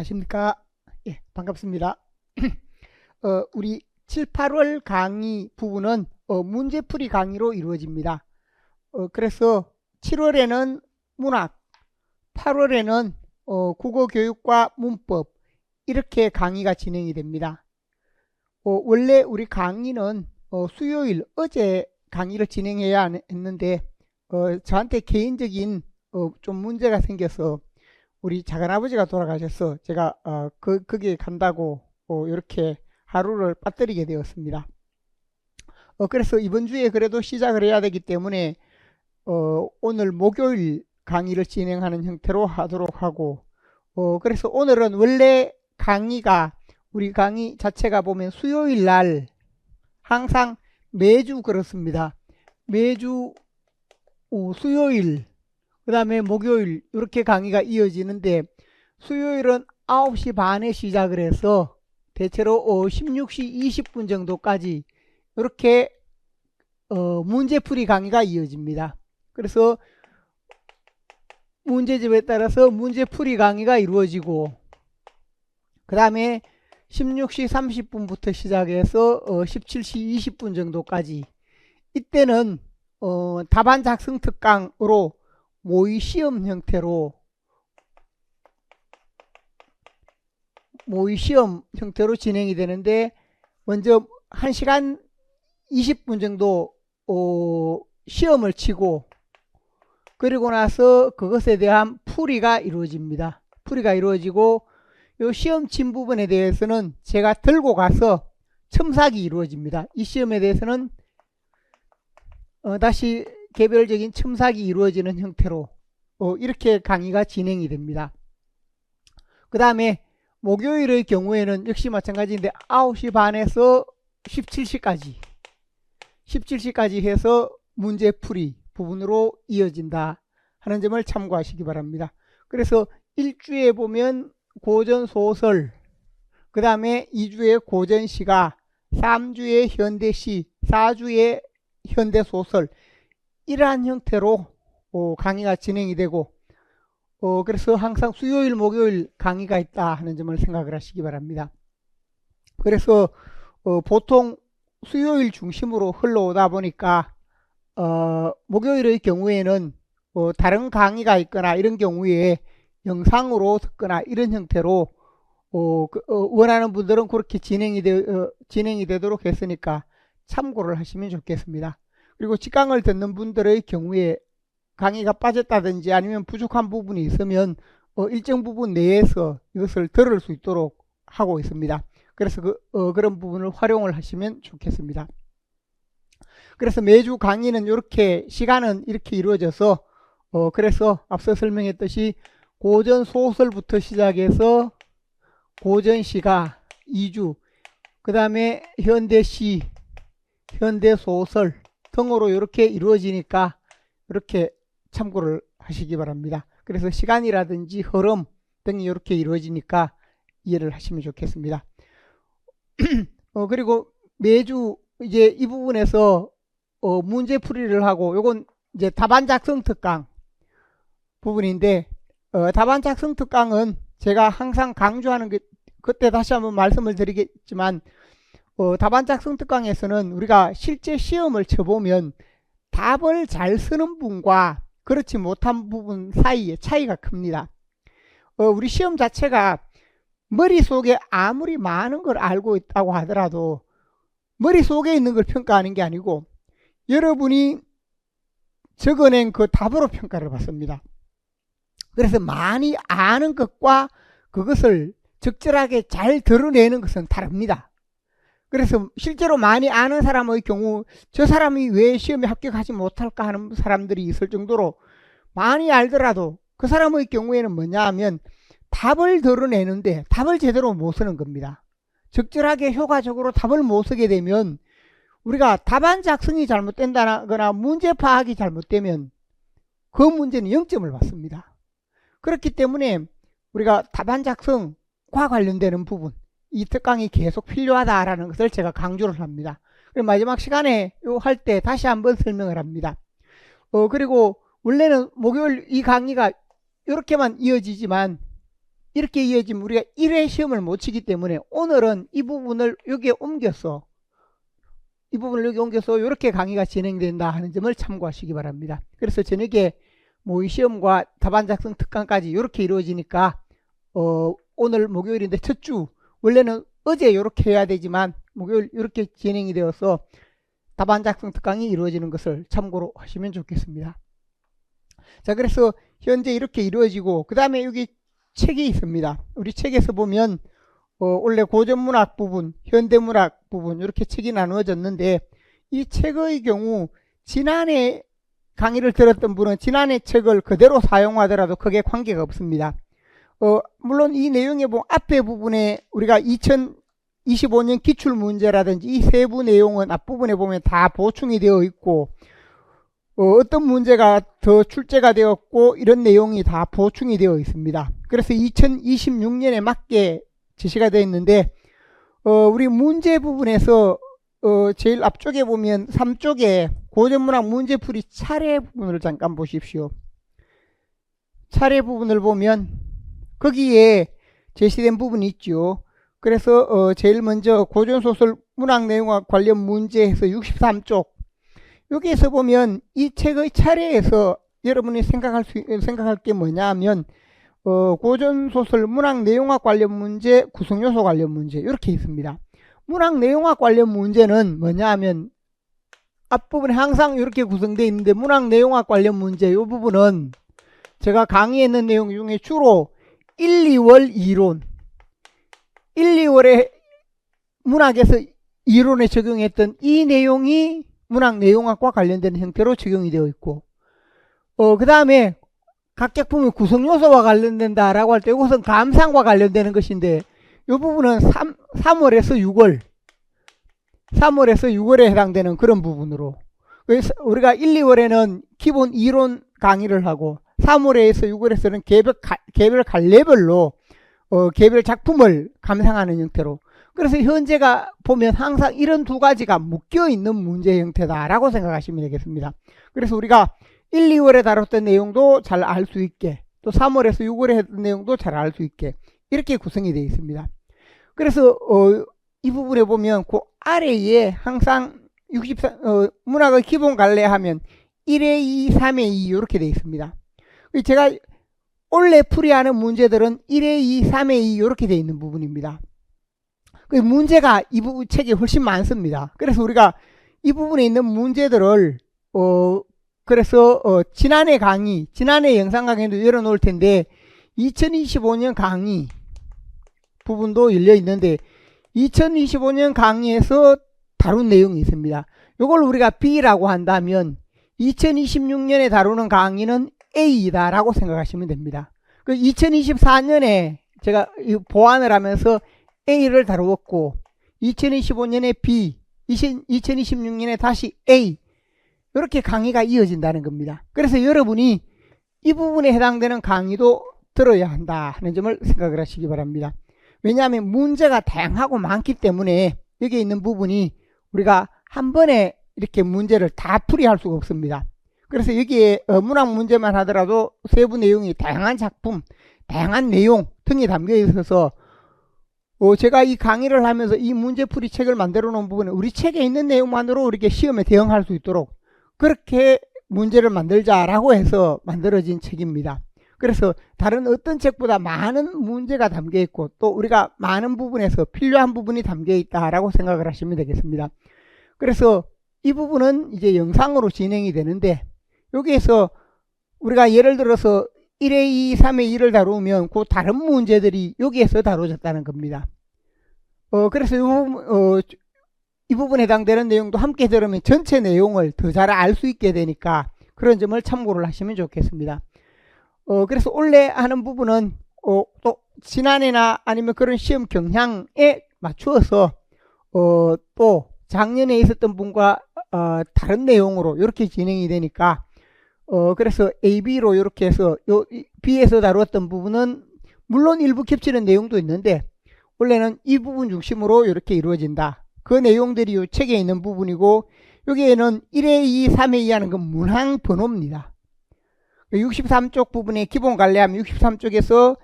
안녕하십니까. 예, 반갑습니다. 우리 7, 8월 강의 부분은 문제풀이 강의로 이루어집니다. 그래서 7월에는 문학, 8월에는 국어교육과 문법 이렇게 강의가 진행이 됩니다. 원래 우리 강의는 수요일 어제 강의를 진행해야 했는데 저한테 개인적인 좀 문제가 생겨서 우리 작은아버지가 돌아가셔서 제가 거기에 간다고 이렇게 하루를 빠뜨리게 되었습니다. 그래서 이번 주에 그래도 시작을 해야 되기 때문에 오늘 목요일 강의를 진행하는 형태로 하도록 하고 그래서 오늘은 원래 강의가 우리 강의 자체가 보면 수요일 날 항상 매주 그렇습니다. 매주 수요일 그 다음에 목요일 이렇게 강의가 이어지는데 수요일은 9시 반에 시작을 해서 대체로 16시 20분 정도까지 이렇게 문제풀이 강의가 이어집니다. 그래서 문제집에 따라서 문제풀이 강의가 이루어지고 그 다음에 16시 30분부터 시작해서 17시 20분 정도까지 이때는 답안 작성 특강으로 모의시험 형태로 진행이 되는데 먼저 1시간 20분 정도 시험을 치고 그리고 나서 그것에 대한 풀이가 이루어집니다. 풀이가 이루어지고 이 시험 친 부분에 대해서는 제가 들고 가서 첨삭이 이루어집니다. 이 시험에 대해서는 다시 개별적인 첨삭이 이루어지는 형태로 이렇게 강의가 진행이 됩니다. 그 다음에 목요일의 경우에는 역시 마찬가지인데 9시 반에서 17시까지 해서 문제풀이 부분으로 이어진다 하는 점을 참고하시기 바랍니다. 그래서 1주에 보면 고전소설, 그 다음에 2주에 고전시가, 3주에 현대시, 4주에 현대소설 이러한 형태로 강의가 진행이 되고 그래서 항상 수요일 목요일 강의가 있다 하는 점을 생각을 하시기 바랍니다. 그래서 보통 수요일 중심으로 흘러오다 보니까 목요일의 경우에는 다른 강의가 있거나 이런 경우에 영상으로 듣거나 이런 형태로 원하는 분들은 그렇게 진행이 되도록 했으니까 참고를 하시면 좋겠습니다. 그리고 직강을 듣는 분들의 경우에 강의가 빠졌다든지 아니면 부족한 부분이 있으면 일정 부분 내에서 이것을 들을 수 있도록 하고 있습니다. 그래서 그런 부분을 활용을 하시면 좋겠습니다. 그래서 매주 강의는 이렇게 시간은 이렇게 이루어져서 그래서 앞서 설명했듯이 고전 소설부터 시작해서 고전시가 2주, 그 다음에 현대시, 현대소설 등으로 이렇게 이루어지니까 이렇게 참고를 하시기 바랍니다. 그래서 시간이라든지 흐름 등이 이렇게 이루어지니까 이해를 하시면 좋겠습니다. 그리고 매주 이제 이 부분에서 문제풀이를 하고 요건 이제 답안 작성 특강 부분인데 답안 작성 특강은 제가 항상 강조하는 게 그때 다시 한번 말씀을 드리겠지만 답안 작성 특강에서는 우리가 실제 시험을 쳐보면 답을 잘 쓰는 분과 그렇지 못한 부분 사이에 차이가 큽니다. 우리 시험 자체가 머릿속에 아무리 많은 걸 알고 있다고 하더라도 머릿속에 있는 걸 평가하는 게 아니고 여러분이 적어낸 그 답으로 평가를 받습니다. 그래서 많이 아는 것과 그것을 적절하게 잘 드러내는 것은 다릅니다. 그래서 실제로 많이 아는 사람의 경우 저 사람이 왜 시험에 합격하지 못할까 하는 사람들이 있을 정도로 많이 알더라도 그 사람의 경우에는 뭐냐 하면 답을 드러내는데 답을 제대로 못 쓰는 겁니다. 적절하게 효과적으로 답을 못 쓰게 되면 우리가 답안 작성이 잘못된다거나 문제 파악이 잘못되면 그 문제는 0점을 받습니다. 그렇기 때문에 우리가 답안 작성과 관련되는 부분 이 특강이 계속 필요하다라는 것을 제가 강조를 합니다. 그리고 마지막 시간에 할 때 다시 한번 설명을 합니다. 그리고 원래는 목요일 이 강의가 이렇게만 이어지지만 이렇게 이어지면 우리가 1회 시험을 못 치기 때문에 오늘은 이 부분을 여기에 옮겨서 이렇게 강의가 진행된다 하는 점을 참고하시기 바랍니다. 그래서 저녁에 모의시험과 답안 작성 특강까지 이렇게 이루어지니까 오늘 목요일인데 첫 주 원래는 어제 이렇게 해야 되지만 목요일 이렇게 진행이 되어서 답안 작성 특강이 이루어지는 것을 참고로 하시면 좋겠습니다. 자, 그래서 현재 이렇게 이루어지고 그 다음에 여기 책이 있습니다. 우리 책에서 보면 원래 고전문학 부분, 현대문학 부분 이렇게 책이 나누어졌는데 이 책의 경우 지난해 강의를 들었던 분은 지난해 책을 그대로 사용하더라도 크게 관계가 없습니다. 물론 이 내용에 보면 앞에 부분에 우리가 2025년 기출문제라든지 이 세부 내용은 앞부분에 보면 다 보충이 되어 있고 어떤 문제가 더 출제가 되었고 이런 내용이 다 보충이 되어 있습니다. 그래서 2026년에 맞게 제시가 되어 있는데 우리 문제 부분에서 제일 앞쪽에 보면 3쪽에 고전문학 문제풀이 차례 부분을 잠깐 보십시오. 차례 부분을 보면 거기에 제시된 부분이 있죠. 그래서 제일 먼저 고전소설 문학 내용과 관련 문제에서 63쪽 여기에서 보면 이 책의 차례에서 여러분이 생각할 게 뭐냐 하면 고전소설 문학 내용학 관련 문제, 구성요소 관련 문제 이렇게 있습니다. 문학 내용학 관련 문제는 뭐냐 하면 앞부분에 항상 이렇게 구성되어 있는데 문학 내용학 관련 문제 이 부분은 제가 강의했는 내용 중에 주로 1, 2월 이론 1, 2월에 문학에서 이론에 적용했던 이 내용이 문학 내용학과 관련된 형태로 적용이 되어 있고 그 다음에 각 작품의 구성요소와 관련된다라고 할 때 이것은 감상과 관련되는 것인데 이 부분은 3월에서 6월에 해당되는 그런 부분으로 그래서 우리가 1, 2월에는 기본 이론 강의를 하고 3월에서 6월에서는 개별 갈래별로 개별 작품을 감상하는 형태로 그래서 현재가 보면 항상 이런 두 가지가 묶여있는 문제 형태다라고 생각하시면 되겠습니다. 그래서 우리가 1, 2월에 다뤘던 내용도 잘 알 수 있게 또 3월에서 6월에 했던 내용도 잘 알 수 있게 이렇게 구성이 되어 있습니다. 그래서 이 부분에 보면 그 아래에 항상 문학의 기본 갈래 하면 1회 2, 3회 2 이렇게 되어 있습니다. 제가 원래 풀이하는 문제들은 1회 2, 3회 2 이렇게 되어 있는 부분입니다. 문제가 이 부분 책에 훨씬 많습니다. 그래서 우리가 이 부분에 있는 문제들을 그래서 지난해 영상 강의도 열어놓을 텐데 2025년 강의 부분도 열려 있는데 2025년 강의에서 다룬 내용이 있습니다. 이걸 우리가 B라고 한다면 2026년에 다루는 강의는 A이다 라고 생각하시면 됩니다. 2024년에 제가 보완을 하면서 A를 다루었고 2025년에 B, 2026년에 다시 A 이렇게 강의가 이어진다는 겁니다. 그래서 여러분이 이 부분에 해당되는 강의도 들어야 한다 하는 점을 생각을 하시기 바랍니다. 왜냐하면 문제가 다양하고 많기 때문에 여기에 있는 부분이 우리가 한 번에 이렇게 문제를 다 풀이할 수가 없습니다. 그래서 여기에 문학 문제만 하더라도 세부 내용이 다양한 작품, 다양한 내용 등이 담겨 있어서 제가 이 강의를 하면서 이 문제풀이 책을 만들어 놓은 부분에 우리 책에 있는 내용만으로 이렇게 시험에 대응할 수 있도록 그렇게 문제를 만들자라고 해서 만들어진 책입니다. 그래서 다른 어떤 책보다 많은 문제가 담겨 있고 또 우리가 많은 부분에서 필요한 부분이 담겨 있다라고 생각을 하시면 되겠습니다. 그래서 이 부분은 이제 영상으로 진행이 되는데 여기에서 우리가 예를 들어서 1회 2, 3회 2를 다루면 그 다른 문제들이 여기에서 다뤄졌다는 겁니다. 그래서 이 부분에 해당되는 내용도 함께 들으면 전체 내용을 더 잘 알 수 있게 되니까 그런 점을 참고를 하시면 좋겠습니다. 그래서 원래 하는 부분은 또 지난해나 아니면 그런 시험 경향에 맞추어서 또 작년에 있었던 분과 다른 내용으로 이렇게 진행이 되니까 그래서 AB로 이렇게 해서 B에서 다루었던 부분은 물론 일부 겹치는 내용도 있는데 원래는 이 부분 중심으로 이렇게 이루어진다. 그 내용들이 이 책에 있는 부분이고 여기에는 1회 2, 3회 2 하는 건 문항 번호입니다. 63쪽 부분에 기본 관례하면 63쪽에서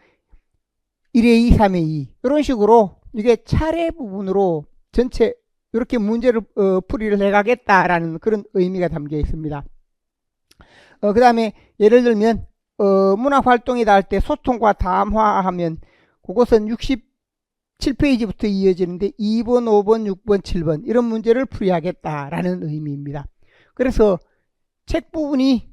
1의 2, 3의 2 이런 식으로 이게 차례 부분으로 전체 이렇게 문제를 풀이를 해가겠다라는 그런 의미가 담겨 있습니다. 그 다음에 예를 들면 문학활동이다 할 때 소통과 담화하면 그것은 67페이지부터 이어지는데 2번, 5번, 6번, 7번 이런 문제를 풀이하겠다라는 의미입니다. 그래서 책 부분이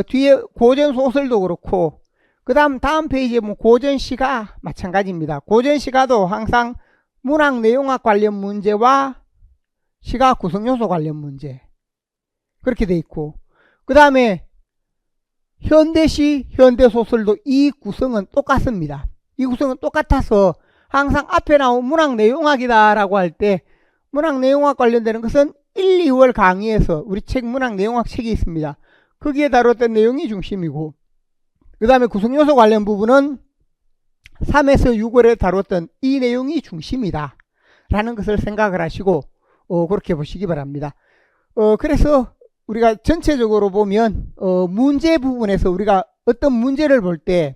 뒤에 고전소설도 그렇고 그 다음 페이지에 뭐 고전시가 마찬가지입니다. 고전시가도 항상 문학 내용학 관련 문제와 시가 구성요소 관련 문제 그렇게 돼 있고 그 다음에 현대시, 현대소설도 이 구성은 똑같습니다. 이 구성은 똑같아서 항상 앞에 나온 문학 내용학이다 라고 할 때 문학 내용학 관련되는 것은 1, 2월 강의에서 우리 책 문학 내용학 책이 있습니다. 거기에 다뤘던 내용이 중심이고 그 다음에 구성요소 관련 부분은 3에서 6월에 다뤘던 이 내용이 중심이다 라는 것을 생각을 하시고 그렇게 보시기 바랍니다. 그래서 우리가 전체적으로 보면 문제 부분에서 우리가 어떤 문제를 볼 때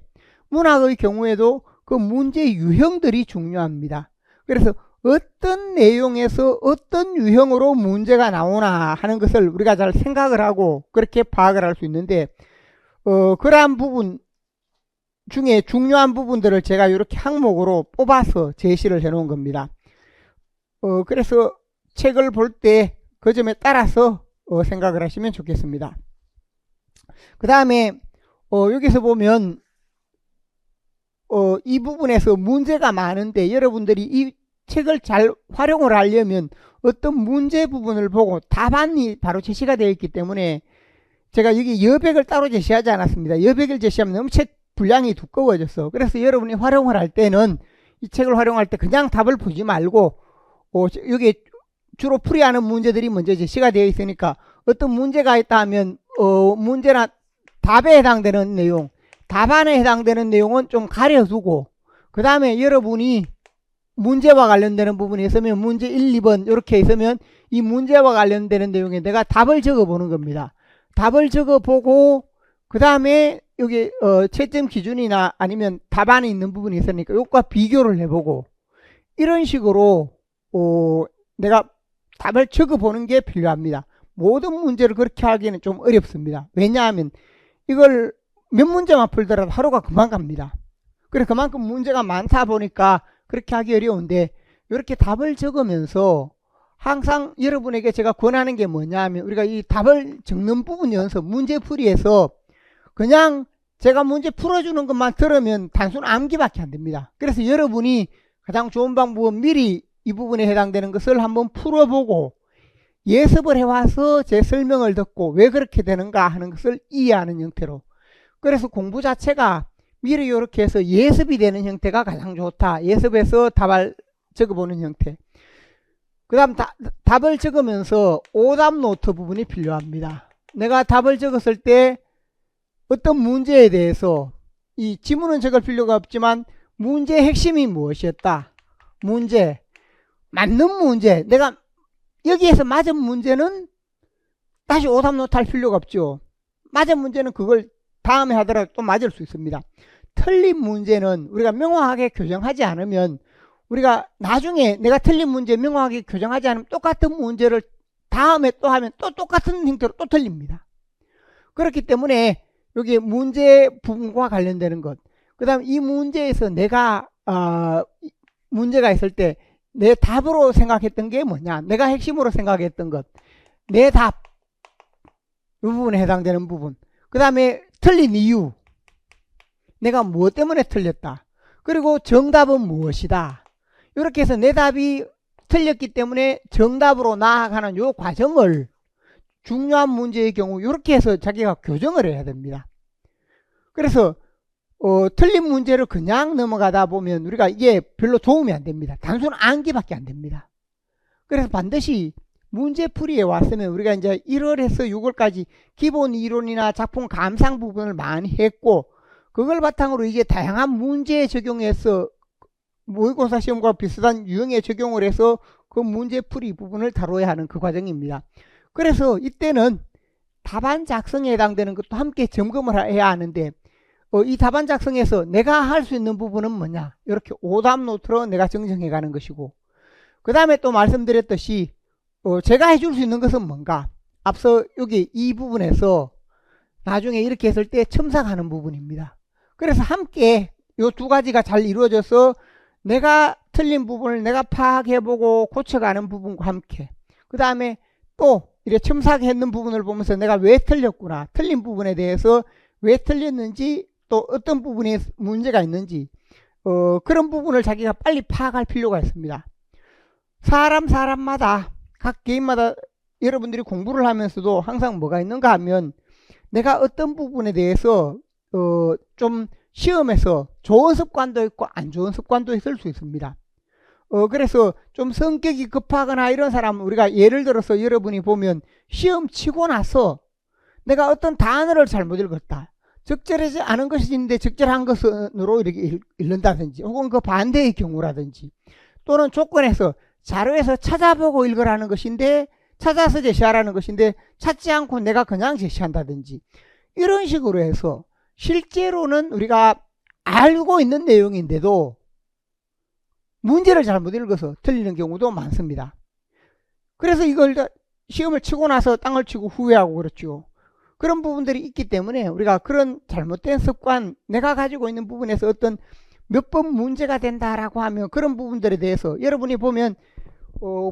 문학의 경우에도 그 문제 유형들이 중요합니다. 그래서 어떤 내용에서 어떤 유형으로 문제가 나오나 하는 것을 우리가 잘 생각을 하고 그렇게 파악을 할 수 있는데 그러한 부분 중에 중요한 부분들을 제가 이렇게 항목으로 뽑아서 제시를 해 놓은 겁니다. 그래서 책을 볼 때 그 점에 따라서 생각을 하시면 좋겠습니다. 그 다음에 여기서 보면 이 부분에서 문제가 많은데 여러분들이 이 책을 잘 활용을 하려면 어떤 문제 부분을 보고 답안이 바로 제시가 되어 있기 때문에 제가 여기 여백을 따로 제시하지 않았습니다. 여백을 제시하면 너무 책 분량이 두꺼워져서 그래서 여러분이 활용을 할 때는 이 책을 활용할 때 그냥 답을 보지 말고 여기 주로 풀이하는 문제들이 먼저 제시가 되어 있으니까 어떤 문제가 있다 하면 문제나 답에 해당되는 내용 답안에 해당되는 내용은 좀 가려두고 그 다음에 여러분이 문제와 관련되는 부분이 있으면 문제 1, 2번 이렇게 있으면 이 문제와 관련되는 내용에 내가 답을 적어 보는 겁니다. 답을 적어 보고 그 다음에 여기 채점 기준이나 아니면 답안에 있는 부분이 있으니까 이것과 비교를 해보고 이런 식으로 내가 답을 적어 보는 게 필요합니다. 모든 문제를 그렇게 하기는 좀 어렵습니다. 왜냐하면 이걸 몇 문제만 풀더라도 하루가 금방 갑니다. 그래서 그만큼 문제가 많다 보니까 그렇게 하기 어려운데 이렇게 답을 적으면서 항상 여러분에게 제가 권하는 게 뭐냐 하면 우리가 이 답을 적는 부분 연습 문제풀이에서 그냥 제가 문제 풀어주는 것만 들으면 단순 암기밖에 안 됩니다. 그래서 여러분이 가장 좋은 방법은 미리 이 부분에 해당되는 것을 한번 풀어보고 예습을 해와서 제 설명을 듣고 왜 그렇게 되는가 하는 것을 이해하는 형태로 그래서 공부 자체가 미리 이렇게 해서 예습이 되는 형태가 가장 좋다. 예습해서 답을 적어보는 형태. 그 다음 답을 적으면서 오답 노트 부분이 필요합니다. 내가 답을 적었을 때 어떤 문제에 대해서 이 지문은 적을 필요가 없지만 문제의 핵심이 무엇이었다. 문제, 맞는 문제, 내가 여기에서 맞은 문제는 다시 오답 노트 할 필요가 없죠. 맞은 문제는 그걸 다음에 하더라도 또 맞을 수 있습니다. 틀린 문제는 우리가 명확하게 교정하지 않으면 우리가 나중에 내가 틀린 문제 명확하게 교정하지 않으면 똑같은 문제를 다음에 또 하면 또 똑같은 형태로 또 틀립니다. 그렇기 때문에 여기 문제 부분과 관련되는 것, 그 다음 이 문제에서 내가 문제가 있을 때 내 답으로 생각했던 게 뭐냐, 내가 핵심으로 생각했던 것, 내 답, 이 부분에 해당되는 부분, 그 다음에 틀린 이유, 내가 무엇 때문에 틀렸다, 그리고 정답은 무엇이다. 이렇게 해서 내 답이 틀렸기 때문에 정답으로 나아가는 이 과정을 중요한 문제의 경우 이렇게 해서 자기가 교정을 해야 됩니다. 그래서 틀린 문제를 그냥 넘어가다 보면 우리가 이게 별로 도움이 안 됩니다. 단순 암기밖에 안 됩니다. 그래서 반드시 문제풀이에 왔으면 우리가 이제 1월에서 6월까지 기본 이론이나 작품 감상 부분을 많이 했고 그걸 바탕으로 이제 다양한 문제에 적용해서 모의고사 시험과 비슷한 유형에 적용을 해서 그 문제풀이 부분을 다뤄야 하는 그 과정입니다. 그래서 이때는 답안 작성에 해당되는 것도 함께 점검을 해야 하는데 이 답안 작성에서 내가 할 수 있는 부분은 뭐냐, 이렇게 오답 노트로 내가 정정해 가는 것이고, 그 다음에 또 말씀드렸듯이 제가 해줄 수 있는 것은 뭔가, 앞서 여기 이 부분에서 나중에 이렇게 했을 때 첨삭하는 부분입니다. 그래서 함께 이 두 가지가 잘 이루어져서 내가 틀린 부분을 내가 파악해보고 고쳐가는 부분과 함께, 그 다음에 또 이렇게 첨삭했는 부분을 보면서 내가 왜 틀렸구나, 틀린 부분에 대해서 왜 틀렸는지, 또 어떤 부분에 문제가 있는지, 그런 부분을 자기가 빨리 파악할 필요가 있습니다. 사람마다 각 개인마다 여러분들이 공부를 하면서도 항상 뭐가 있는가 하면, 내가 어떤 부분에 대해서 좀 시험에서 좋은 습관도 있고 안 좋은 습관도 있을 수 있습니다. 그래서 좀 성격이 급하거나 이런 사람, 우리가 예를 들어서 여러분이 보면 시험 치고 나서 내가 어떤 단어를 잘못 읽었다, 적절하지 않은 것이 있는데 적절한 것으로 이렇게 읽는다든지, 혹은 그 반대의 경우라든지, 또는 조건에서 자료에서 찾아보고 읽으라는 것인데 찾아서 제시하라는 것인데 찾지 않고 내가 그냥 제시한다든지, 이런 식으로 해서 실제로는 우리가 알고 있는 내용인데도 문제를 잘못 읽어서 틀리는 경우도 많습니다. 그래서 이걸 시험을 치고 나서 땅을 치고 후회하고 그렇죠. 그런 부분들이 있기 때문에 우리가 그런 잘못된 습관, 내가 가지고 있는 부분에서 어떤 몇 번 문제가 된다라고 하면 그런 부분들에 대해서 여러분이 보면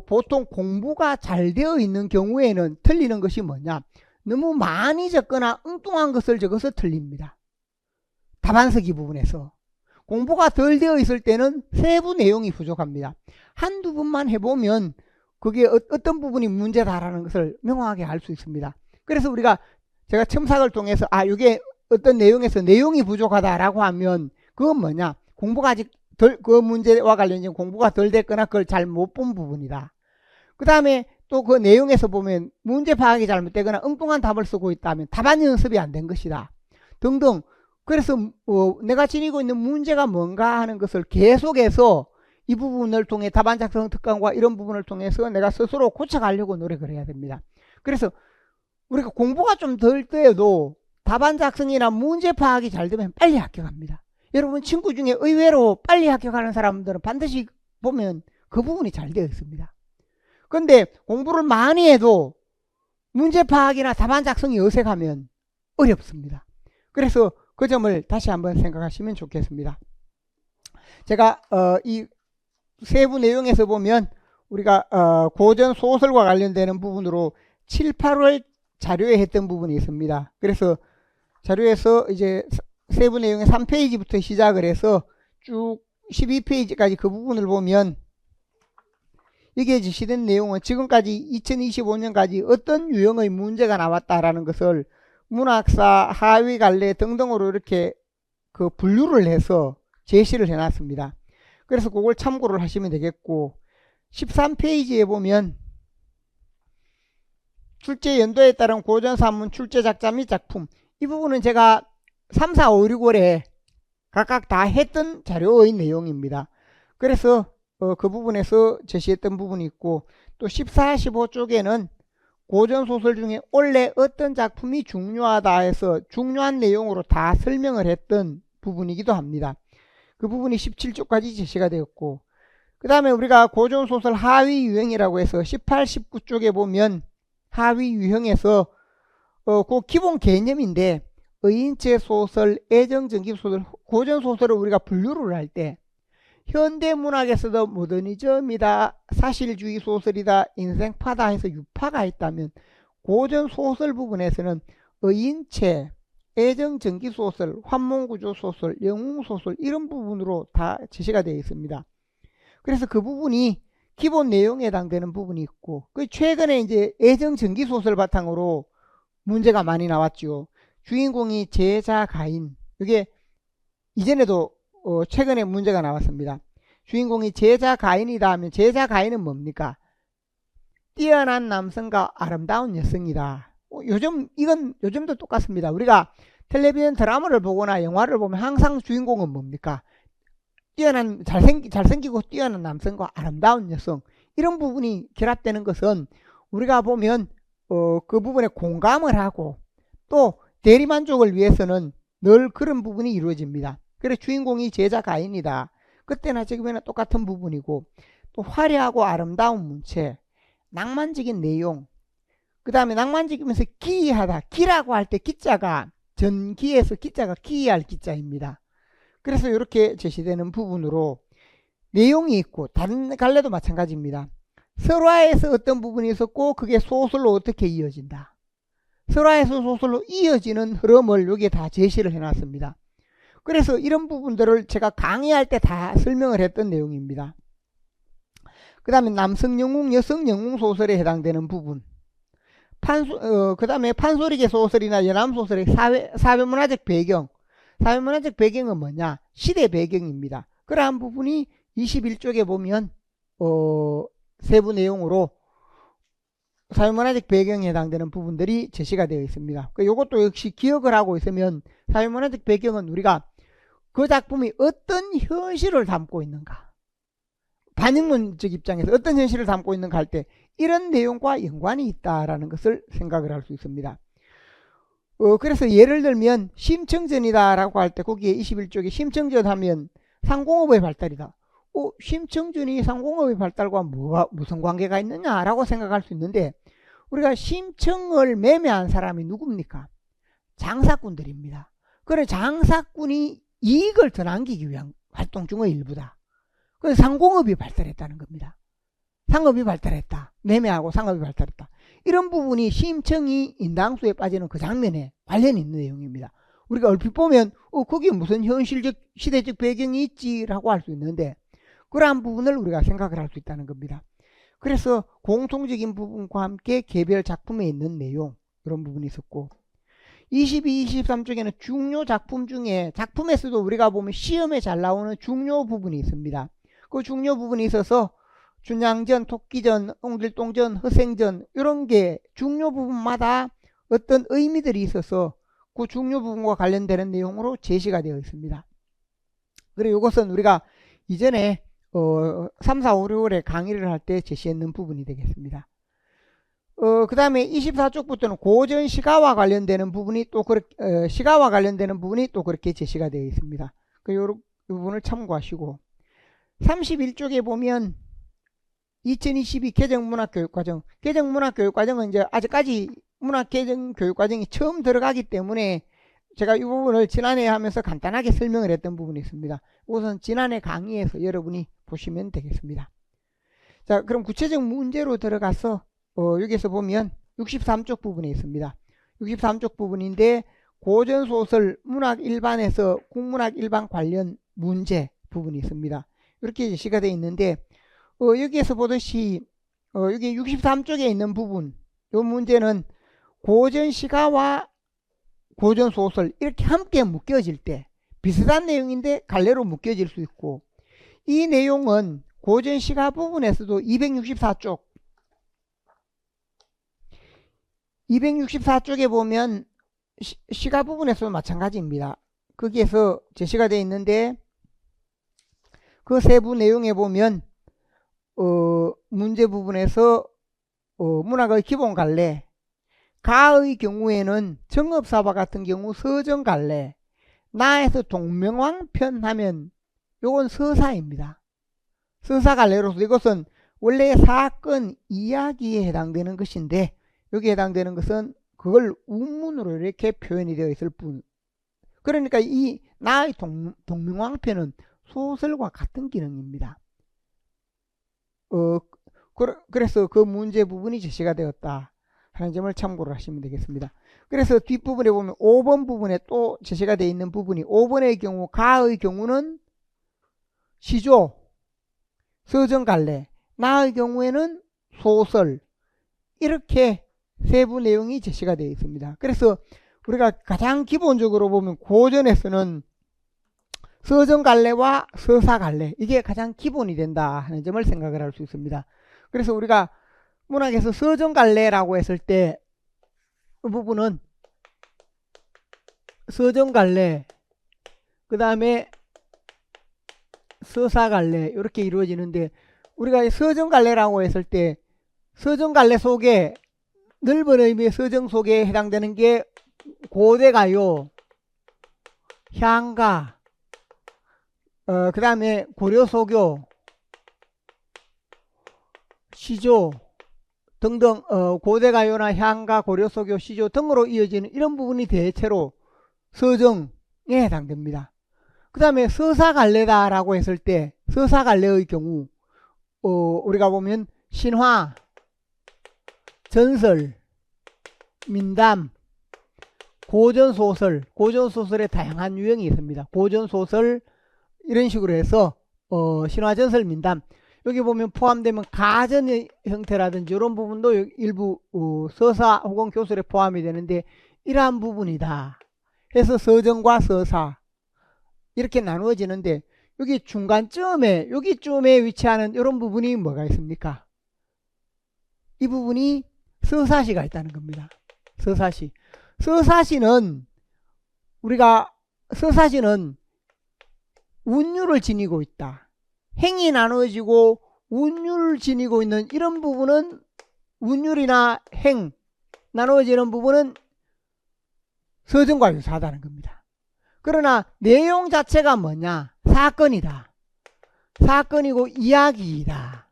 보통 공부가 잘 되어 있는 경우에는 틀리는 것이 뭐냐, 너무 많이 적거나 엉뚱한 것을 적어서 틀립니다. 답안 쓰기 부분에서. 공부가 덜 되어 있을 때는 세부 내용이 부족합니다. 한두 번만 해보면 그게 어떤 부분이 문제다라는 것을 명확하게 알 수 있습니다. 그래서 제가 첨삭을 통해서 이게 어떤 내용에서 내용이 부족하다라고 하면 그건 뭐냐, 공부가 아직 그 문제와 관련된 공부가 덜 됐거나 그걸 잘 못 본 부분이다. 그 다음에 또 그 내용에서 보면 문제 파악이 잘못되거나 엉뚱한 답을 쓰고 있다면 답안 연습이 안 된 것이다 등등. 그래서 내가 지니고 있는 문제가 뭔가 하는 것을 계속해서 이 부분을 통해 답안 작성 특강과 이런 부분을 통해서 내가 스스로 고쳐가려고 노력을 해야 됩니다. 그래서 우리가 공부가 좀 덜 돼도 답안 작성이나 문제 파악이 잘 되면 빨리 합격합니다. 여러분 친구 중에 의외로 빨리 합격하는 사람들은 반드시 보면 그 부분이 잘 되어 있습니다. 그런데 공부를 많이 해도 문제 파악이나 답안 작성이 어색하면 어렵습니다. 그래서 그 점을 다시 한번 생각하시면 좋겠습니다. 제가 이 세부 내용에서 보면 우리가 고전 소설과 관련되는 부분으로 7, 8월 자료에 했던 부분이 있습니다. 그래서 자료에서 이제 세부 내용의 3페이지부터 시작을 해서 쭉 12페이지까지 그 부분을 보면 여기에 지시된 내용은 지금까지 2025년까지 어떤 유형의 문제가 나왔다라는 것을 문학사, 하위 갈래 등등으로 이렇게 그 분류를 해서 제시를 해놨습니다. 그래서 그걸 참고를 하시면 되겠고, 13페이지에 보면 출제 연도에 따른 고전산문 출제 작자 및 작품, 이 부분은 제가 3, 4, 5, 6월에 각각 다 했던 자료의 내용입니다. 그래서 그 부분에서 제시했던 부분이 있고, 또 14, 15쪽에는 고전소설 중에 원래 어떤 작품이 중요하다 해서 중요한 내용으로 다 설명을 했던 부분이기도 합니다. 그 부분이 17쪽까지 제시가 되었고, 그 다음에 우리가 고전소설 하위 유형이라고 해서 18, 19쪽에 보면 하위 유형에서 그 기본 개념인데, 의인체 소설, 애정전기소설, 고전소설을 우리가 분류를 할 때 현대문학에서도 모더니즘이다, 사실주의 소설이다, 인생파다 해서 유파가 있다면, 고전소설 부분에서는 의인체, 애정전기소설, 환문구조소설, 영웅소설 이런 부분으로 다 제시가 되어 있습니다. 그래서 그 부분이 기본 내용에 해당되는 부분이 있고, 그 최근에 이제 애정전기소설 바탕으로 문제가 많이 나왔죠. 주인공이 제자 가인, 이게 이전에도 최근에 문제가 나왔습니다. 주인공이 제자 가인이다 하면 제자 가인은 뭡니까? 뛰어난 남성과 아름다운 여성이다. 이건 요즘도 똑같습니다. 우리가 텔레비전 드라마를 보거나 영화를 보면 항상 주인공은 뭡니까? 뛰어난 잘생기고 뛰어난 남성과 아름다운 여성, 이런 부분이 결합되는 것은 우리가 보면 그 부분에 공감을 하고, 또 대리만족을 위해서는 늘 그런 부분이 이루어집니다. 그래 주인공이 제자 가인이다. 그때나 지금이나 똑같은 부분이고, 또 화려하고 아름다운 문체, 낭만적인 내용, 그 다음에 낭만적이면서 기이하다. 기라고 할 때 기자가 전기에서 기자가 기이할 기자입니다. 그래서 이렇게 제시되는 부분으로 내용이 있고, 다른 갈래도 마찬가지입니다. 설화에서 어떤 부분이 있었고 그게 소설로 어떻게 이어진다. 설화에서 소설로 이어지는 흐름을 여기에 다 제시를 해놨습니다. 그래서 이런 부분들을 제가 강의할 때 다 설명을 했던 내용입니다. 그 다음에 남성 영웅, 여성 영웅 소설에 해당되는 부분, 그 다음에 판소리계 소설이나 연암 소설의 사회문화적 배경, 사회문화적 배경은 뭐냐? 시대 배경입니다. 그러한 부분이 21쪽에 보면 세부 내용으로 사회문화적 배경에 해당되는 부분들이 제시가 되어 있습니다. 이것도 역시 기억을 하고 있으면, 사회문화적 배경은 우리가 그 작품이 어떤 현실을 담고 있는가, 반영론적 입장에서 어떤 현실을 담고 있는가 할 때 이런 내용과 연관이 있다라는 것을 생각을 할 수 있습니다. 그래서 예를 들면 심청전이다 라고 할 때 거기에 21쪽에 심청전 하면 상공업의 발달이다. 심청전이 상공업의 발달과 무슨 관계가 있느냐라고 생각할 수 있는데, 우리가 심청을 매매한 사람이 누굽니까? 장사꾼들입니다. 그래 장사꾼이 이익을 더 남기기 위한 활동 중의 일부다. 그래서 상공업이 발달했다는 겁니다. 상업이 발달했다. 매매하고 상업이 발달했다. 이런 부분이 심청이 인당수에 빠지는 그 장면에 관련이 있는 내용입니다. 우리가 얼핏 보면 거기에 무슨 현실적 시대적 배경이 있지라고 할 수 있는데, 그러한 부분을 우리가 생각을 할 수 있다는 겁니다. 그래서 공통적인 부분과 함께 개별 작품에 있는 내용, 이런 부분이 있었고, 22, 23쪽에는 중요 작품 중에, 작품에서도 우리가 보면 시험에 잘 나오는 중요 부분이 있습니다. 그 중요 부분이 있어서 춘향전, 토끼전, 옹길동전, 허생전, 이런 게 중요 부분마다 어떤 의미들이 있어서 그 중요 부분과 관련되는 내용으로 제시가 되어 있습니다. 그리고 이것은 우리가 이전에 3, 4, 5, 6월에 강의를 할 때 제시했는 부분이 되겠습니다. 그 다음에 24쪽부터는 고전 시가와 관련되는 부분이 또 시가와 관련되는 부분이 또 그렇게 제시가 되어 있습니다. 이 부분을 참고하시고, 31쪽에 보면 2022 개정문학교육과정, 개정문학교육과정은 이제 아직까지 문학개정교육과정이 처음 들어가기 때문에 제가 이 부분을 지난해 하면서 간단하게 설명을 했던 부분이 있습니다. 우선 지난해 강의에서 여러분이 보시면 되겠습니다. 자, 그럼 구체적 문제로 들어가서 여기서 보면 63쪽 부분이 있습니다. 63쪽 부분인데, 고전소설 문학 일반에서 국문학 일반 관련 문제 부분이 있습니다. 이렇게 제시가 되어 있는데, 여기에서 보듯이 여기 63쪽에 있는 부분, 이 문제는 고전시가와 고전소설 이렇게 함께 묶여질 때 비슷한 내용인데 갈래로 묶여질 수 있고, 이 내용은 고전시가 부분에서도 264쪽에 보면 시가 부분에서도 마찬가지입니다. 거기에서 제시가 되어 있는데, 그 세부 내용에 보면 문제 부분에서 문학의 기본 갈래, 가의 경우에는 정업사와 같은 경우 서정갈래, 나에서 동명왕편 하면 요건 서사입니다. 서사갈래로서 이것은 원래 사건 이야기에 해당되는 것인데, 여기에 해당되는 것은 그걸 운문으로 이렇게 표현이 되어 있을 뿐. 그러니까 이 나의 동명왕편은 소설과 같은 기능입니다. 그래서 그 문제 부분이 제시가 되었다 하는 점을 참고를 하시면 되겠습니다. 그래서 뒷부분에 보면 5번 부분에 또 제시가 되어 있는 부분이, 5번의 경우 가의 경우는 시조, 서정갈래, 나의 경우에는 소설, 이렇게 세부 내용이 제시가 되어 있습니다. 그래서 우리가 가장 기본적으로 보면 고전에서는 서정갈래와 서사갈래, 이게 가장 기본이 된다 하는 점을 생각을 할 수 있습니다. 그래서 우리가 문학에서 서정갈래라고 했을 때 그 부분은 서정갈래, 그 다음에 서사갈래 이렇게 이루어지는데, 우리가 서정갈래라고 했을 때 서정갈래 속에 넓은 의미의 서정 속에 해당되는 게 고대가요, 향가, 그 다음에 고려소교, 시조 등등 고대가요나 향가, 고려소교, 시조 등으로 이어지는 이런 부분이 대체로 서정에 해당됩니다. 그 다음에 서사갈래다라고 했을 때 서사갈래의 경우 우리가 보면 신화, 전설, 민담, 고전소설, 고전소설의 다양한 유형이 있습니다. 고전소설 이런 식으로 해서 신화, 전설, 민담 여기 보면 포함되면 가전의 형태라든지 이런 부분도 일부 서사 혹은 교술에 포함이 되는데 이러한 부분이다 해서 서정과 서사 이렇게 나누어지는데 여기 중간쯤에 여기쯤에 위치하는 이런 부분이 뭐가 있습니까? 이 부분이 서사시가 있다는 겁니다. 서사시. 서사시는 운율을 지니고 있다. 행이 나누어지고 운율을 지니고 있는 이런 부분은 운율이나 행 나누어지는 부분은 서정과 유사하다는 겁니다. 그러나 내용 자체가 뭐냐? 사건이다. 사건이고 이야기이다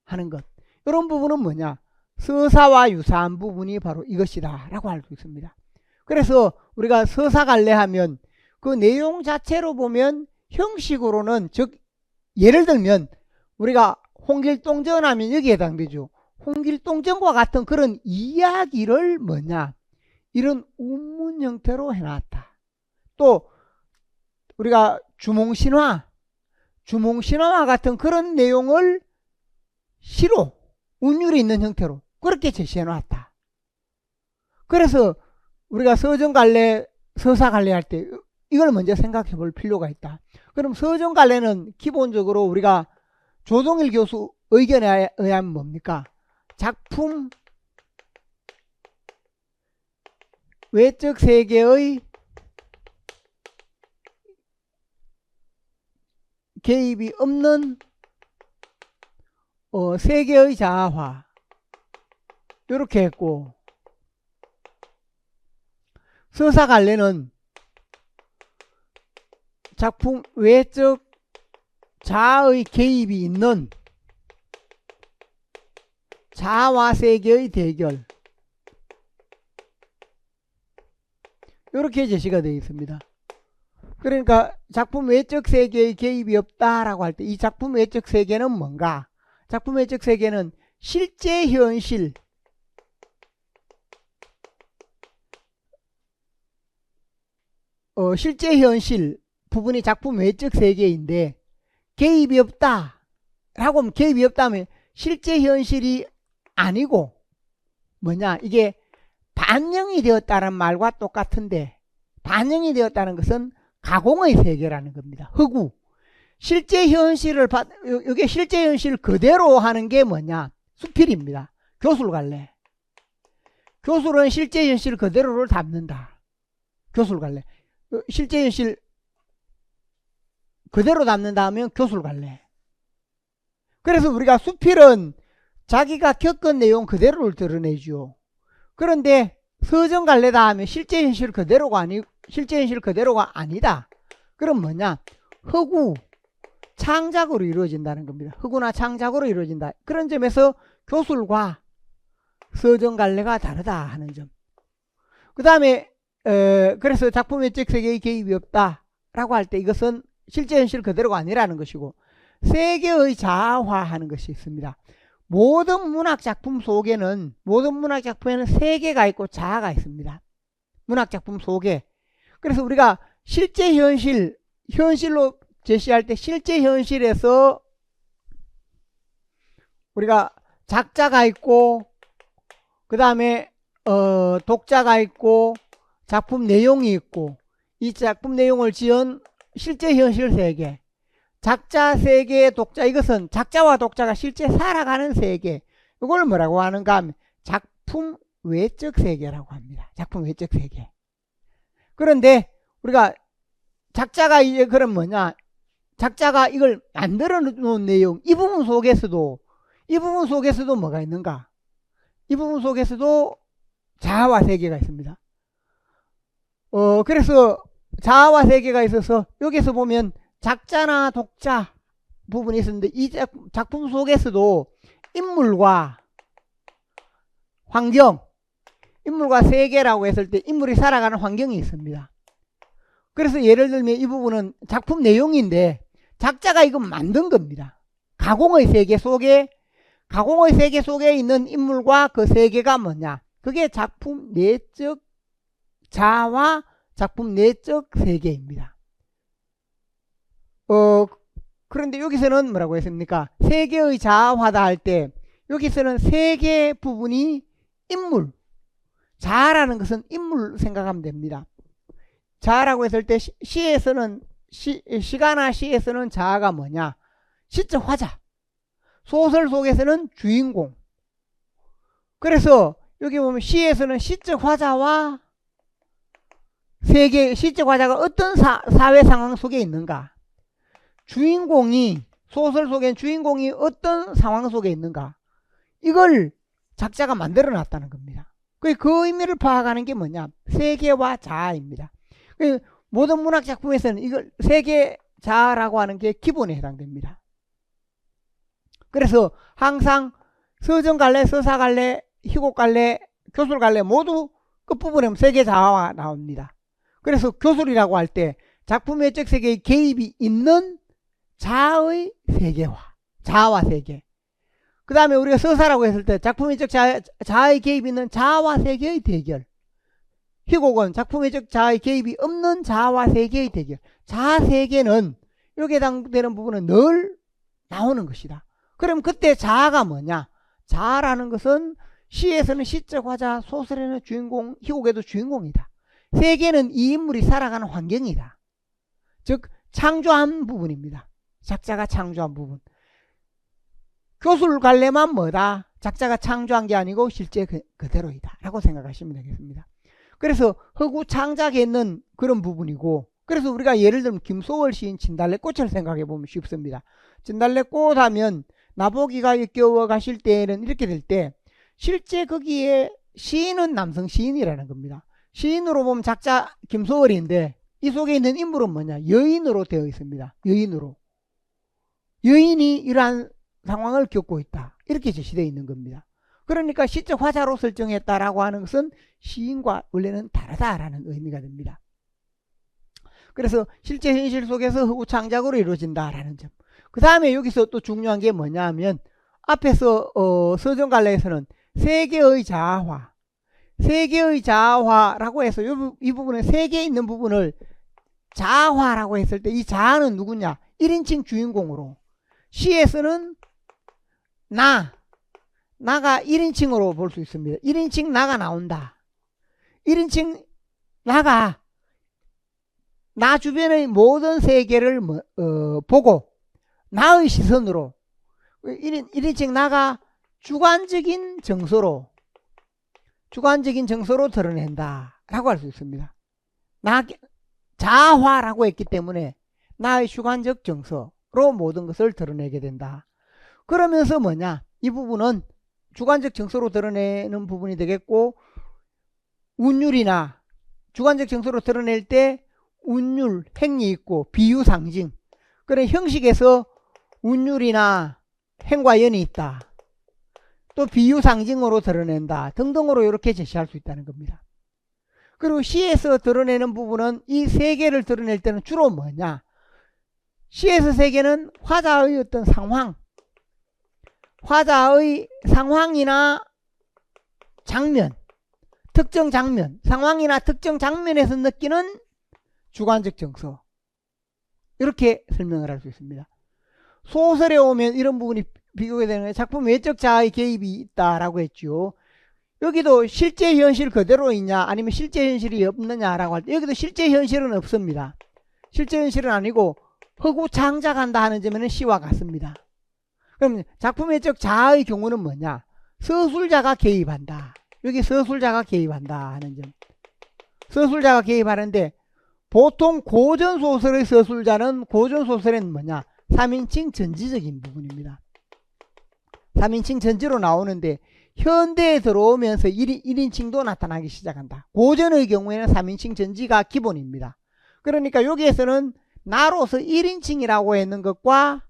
하는 것. 이런 부분은 뭐냐? 서사와 유사한 부분이 바로 이것이다 라고 할 수 있습니다. 그래서 우리가 서사갈래 하면 그 내용 자체로 보면 형식으로는 즉 예를 들면 우리가 홍길동전 하면 여기에 해당되죠. 홍길동전과 같은 그런 이야기를 뭐냐? 이런 운문 형태로 해놨다. 또 우리가 주몽신화와 같은 그런 내용을 시로 운율이 있는 형태로 그렇게 제시해 놨다. 그래서 우리가 서정갈래 서사갈래 할 때 이걸 먼저 생각해 볼 필요가 있다. 그럼 서정갈래는 기본적으로 우리가 조동일 교수 의견에 의하면 뭡니까? 작품 외적 세계의 개입이 없는 세계의 자아화 이렇게 했고, 서사갈래는 작품 외적 자아의 개입이 있는 자아와 세계의 대결 이렇게 제시가 되어 있습니다. 그러니까 작품 외적 세계의 개입이 없다라고 할 때 이 작품 외적 세계는 뭔가? 작품 외적 세계는 실제 현실, 실제 현실 부분이 작품 외적 세계인데 개입이 없다 라고 하면, 개입이 없다면 실제 현실이 아니고 뭐냐, 이게 반영이 되었다는 말과 똑같은데, 반영이 되었다는 것은 가공의 세계라는 겁니다. 허구. 실제 현실을 이게 실제 현실 그대로 하는 게 뭐냐? 수필입니다. 교술갈래. 교술은 실제 현실 그대로를 담는다. 교술갈래. 실제 현실 그대로 담는다 하면 교술갈래. 그래서 우리가 수필은 자기가 겪은 내용 그대로를 드러내죠. 그런데 서정갈래다 하면 실제 현실 그대로가 아니다. 그럼 뭐냐? 허구, 창작으로 이루어진다는 겁니다. 허구나 창작으로 이루어진다. 그런 점에서 교술과 서정갈래가 다르다 하는 점. 그 다음에 그래서 작품 외적 세계의 개입이 없다라고 할 때 이것은 실제 현실 그대로가 아니라는 것이고, 세계의 자아화하는 것이 있습니다. 모든 문학 작품 속에는, 모든 문학 작품에는 세계가 있고 자아가 있습니다. 문학 작품 속에. 그래서 우리가 실제 현실로 제시할 때 실제 현실에서 우리가 작자가 있고, 그 다음에 독자가 있고, 작품 내용이 있고, 이 작품 내용을 지은 실제 현실 세계, 작자 세계, 독자, 이것은 작자와 독자가 실제 살아가는 세계, 이걸 뭐라고 하는가 하면 작품 외적 세계라고 합니다. 작품 외적 세계. 그런데 우리가 작자가 이제 그럼 뭐냐, 작자가 이걸 만들어 놓은 내용, 이 부분 속에서도 뭐가 있는가? 이 부분 속에서도 자아와 세계가 있습니다. 그래서 자아와 세계가 있어서 여기서 보면 작자나 독자 부분이 있었는데 이 작품 속에서도 인물과 환경, 인물과 세계라고 했을 때 인물이 살아가는 환경이 있습니다. 그래서 예를 들면 이 부분은 작품 내용인데 작자가 이거 만든 겁니다. 가공의 세계 속에 있는 인물과 그 세계가 뭐냐? 그게 작품 내적 자아와 작품 내적 세계입니다. 그런데 여기서는 뭐라고 했습니까? 세계의 자아화다 할 때 여기서는 세계 부분이 인물, 자아라는 것은 인물 생각하면 됩니다. 자아라고 했을 때 시가나 시에서는 자아가 뭐냐? 시적 화자. 소설 속에서는 주인공. 그래서 여기 보면 시에서는 시적 화자와 세계, 시적 화자가 어떤 사회 상황 속에 있는가? 소설 속엔 주인공이 어떤 상황 속에 있는가? 이걸 작자가 만들어 놨다는 겁니다. 그 의미를 파악하는 게 뭐냐? 세계와 자아입니다. 모든 문학 작품에서는 이걸 세계 자아라고 하는 게 기본에 해당됩니다. 그래서 항상 서정갈래, 서사갈래, 희곡갈래, 교술갈래 모두 끝부분에 세계 자아가 나옵니다. 그래서 교술이라고 할 때 작품의 적 세계의 개입이 있는 자아의 세계화, 자아와 세계. 그 다음에 우리가 서사라고 했을 때 작품의 적 자아의 개입이 있는 자아와 세계의 대결. 희곡은 작품의 적 자아의 개입이 없는 자아와 세계의 대결. 자아 세계는 여기에 해당되는 부분은 늘 나오는 것이다. 그럼 그때 자아가 뭐냐? 자아라는 것은 시에서는 시적 화자, 소설에는 주인공, 희곡에도 주인공이다. 세계는 이 인물이 살아가는 환경이다. 즉 창조한 부분입니다. 작자가 창조한 부분. 교술 갈래만 뭐다? 작자가 창조한 게 아니고 실제 그대로이다 라고 생각하시면 되겠습니다. 그래서 허구 창작에 있는 그런 부분이고, 그래서 우리가 예를 들면 김소월 시인 진달래꽃을 생각해 보면 쉽습니다. 진달래꽃 하면 나보기가 역겨워 가실 때에는 이렇게 될 때 실제 거기에 시인은 남성 시인이라는 겁니다. 시인으로 보면 작자 김소월인데 이 속에 있는 인물은 뭐냐? 여인으로 되어 있습니다. 여인이 이러한 상황을 겪고 있다. 이렇게 제시되어 있는 겁니다. 그러니까 시적 화자로 설정했다라고 하는 것은 시인과 원래는 다르다라는 의미가 됩니다. 그래서 실제 현실 속에서 허구 창작으로 이루어진다라는 점. 그 다음에 여기서 또 중요한 게 뭐냐 하면 앞에서 서정갈래에서는 세계의 자아화라고 해서 이 부분에 세계에 있는 부분을 자아화라고 했을 때 이 자아는 누구냐? 1인칭 주인공으로. 시에서는 나가 1인칭으로 볼 수 있습니다. 1인칭 나가 나온다. 1인칭 나가 나 주변의 모든 세계를 보고 나의 시선으로 1인칭 나가 주관적인 정서로 드러낸다 라고 할 수 있습니다. 자아화라고 했기 때문에 나의 주관적 정서로 모든 것을 드러내게 된다. 그러면서 뭐냐? 이 부분은 주관적 정서로 드러내는 부분이 되겠고, 운율이나 주관적 정서로 드러낼 때 운율, 행이 있고 비유, 상징. 그런 형식에서 운율이나 행과 연이 있다. 또 비유, 상징으로 드러낸다 등등으로 이렇게 제시할 수 있다는 겁니다. 그리고 시에서 드러내는 부분은 이 세계를 드러낼 때는 주로 뭐냐? 시에서 세계는 화자의 어떤 화자의 상황이나 장면, 특정 장면, 상황이나 특정 장면에서 느끼는 주관적 정서, 이렇게 설명을 할 수 있습니다. 소설에 오면 이런 부분이 비교가 되는 작품 외적 자아의 개입이 있다라고 했죠. 여기도 실제 현실 그대로 있냐 아니면 실제 현실이 없느냐라고 할 때 여기도 실제 현실은 없습니다. 실제 현실은 아니고 허구 창작한다 하는 점에는 시와 같습니다. 그럼 작품 외적 자아의 경우는 뭐냐? 서술자가 개입한다. 여기 서술자가 개입한다 하는 점. 서술자가 개입하는데 보통 고전소설의 서술자는 고전소설에는 뭐냐? 3인칭 전지적인 부분입니다. 3인칭 전지로 나오는데 현대에 들어오면서 1인칭도 나타나기 시작한다. 고전의 경우에는 3인칭 전지가 기본입니다. 그러니까 여기에서는 나로서 1인칭이라고 했는 것과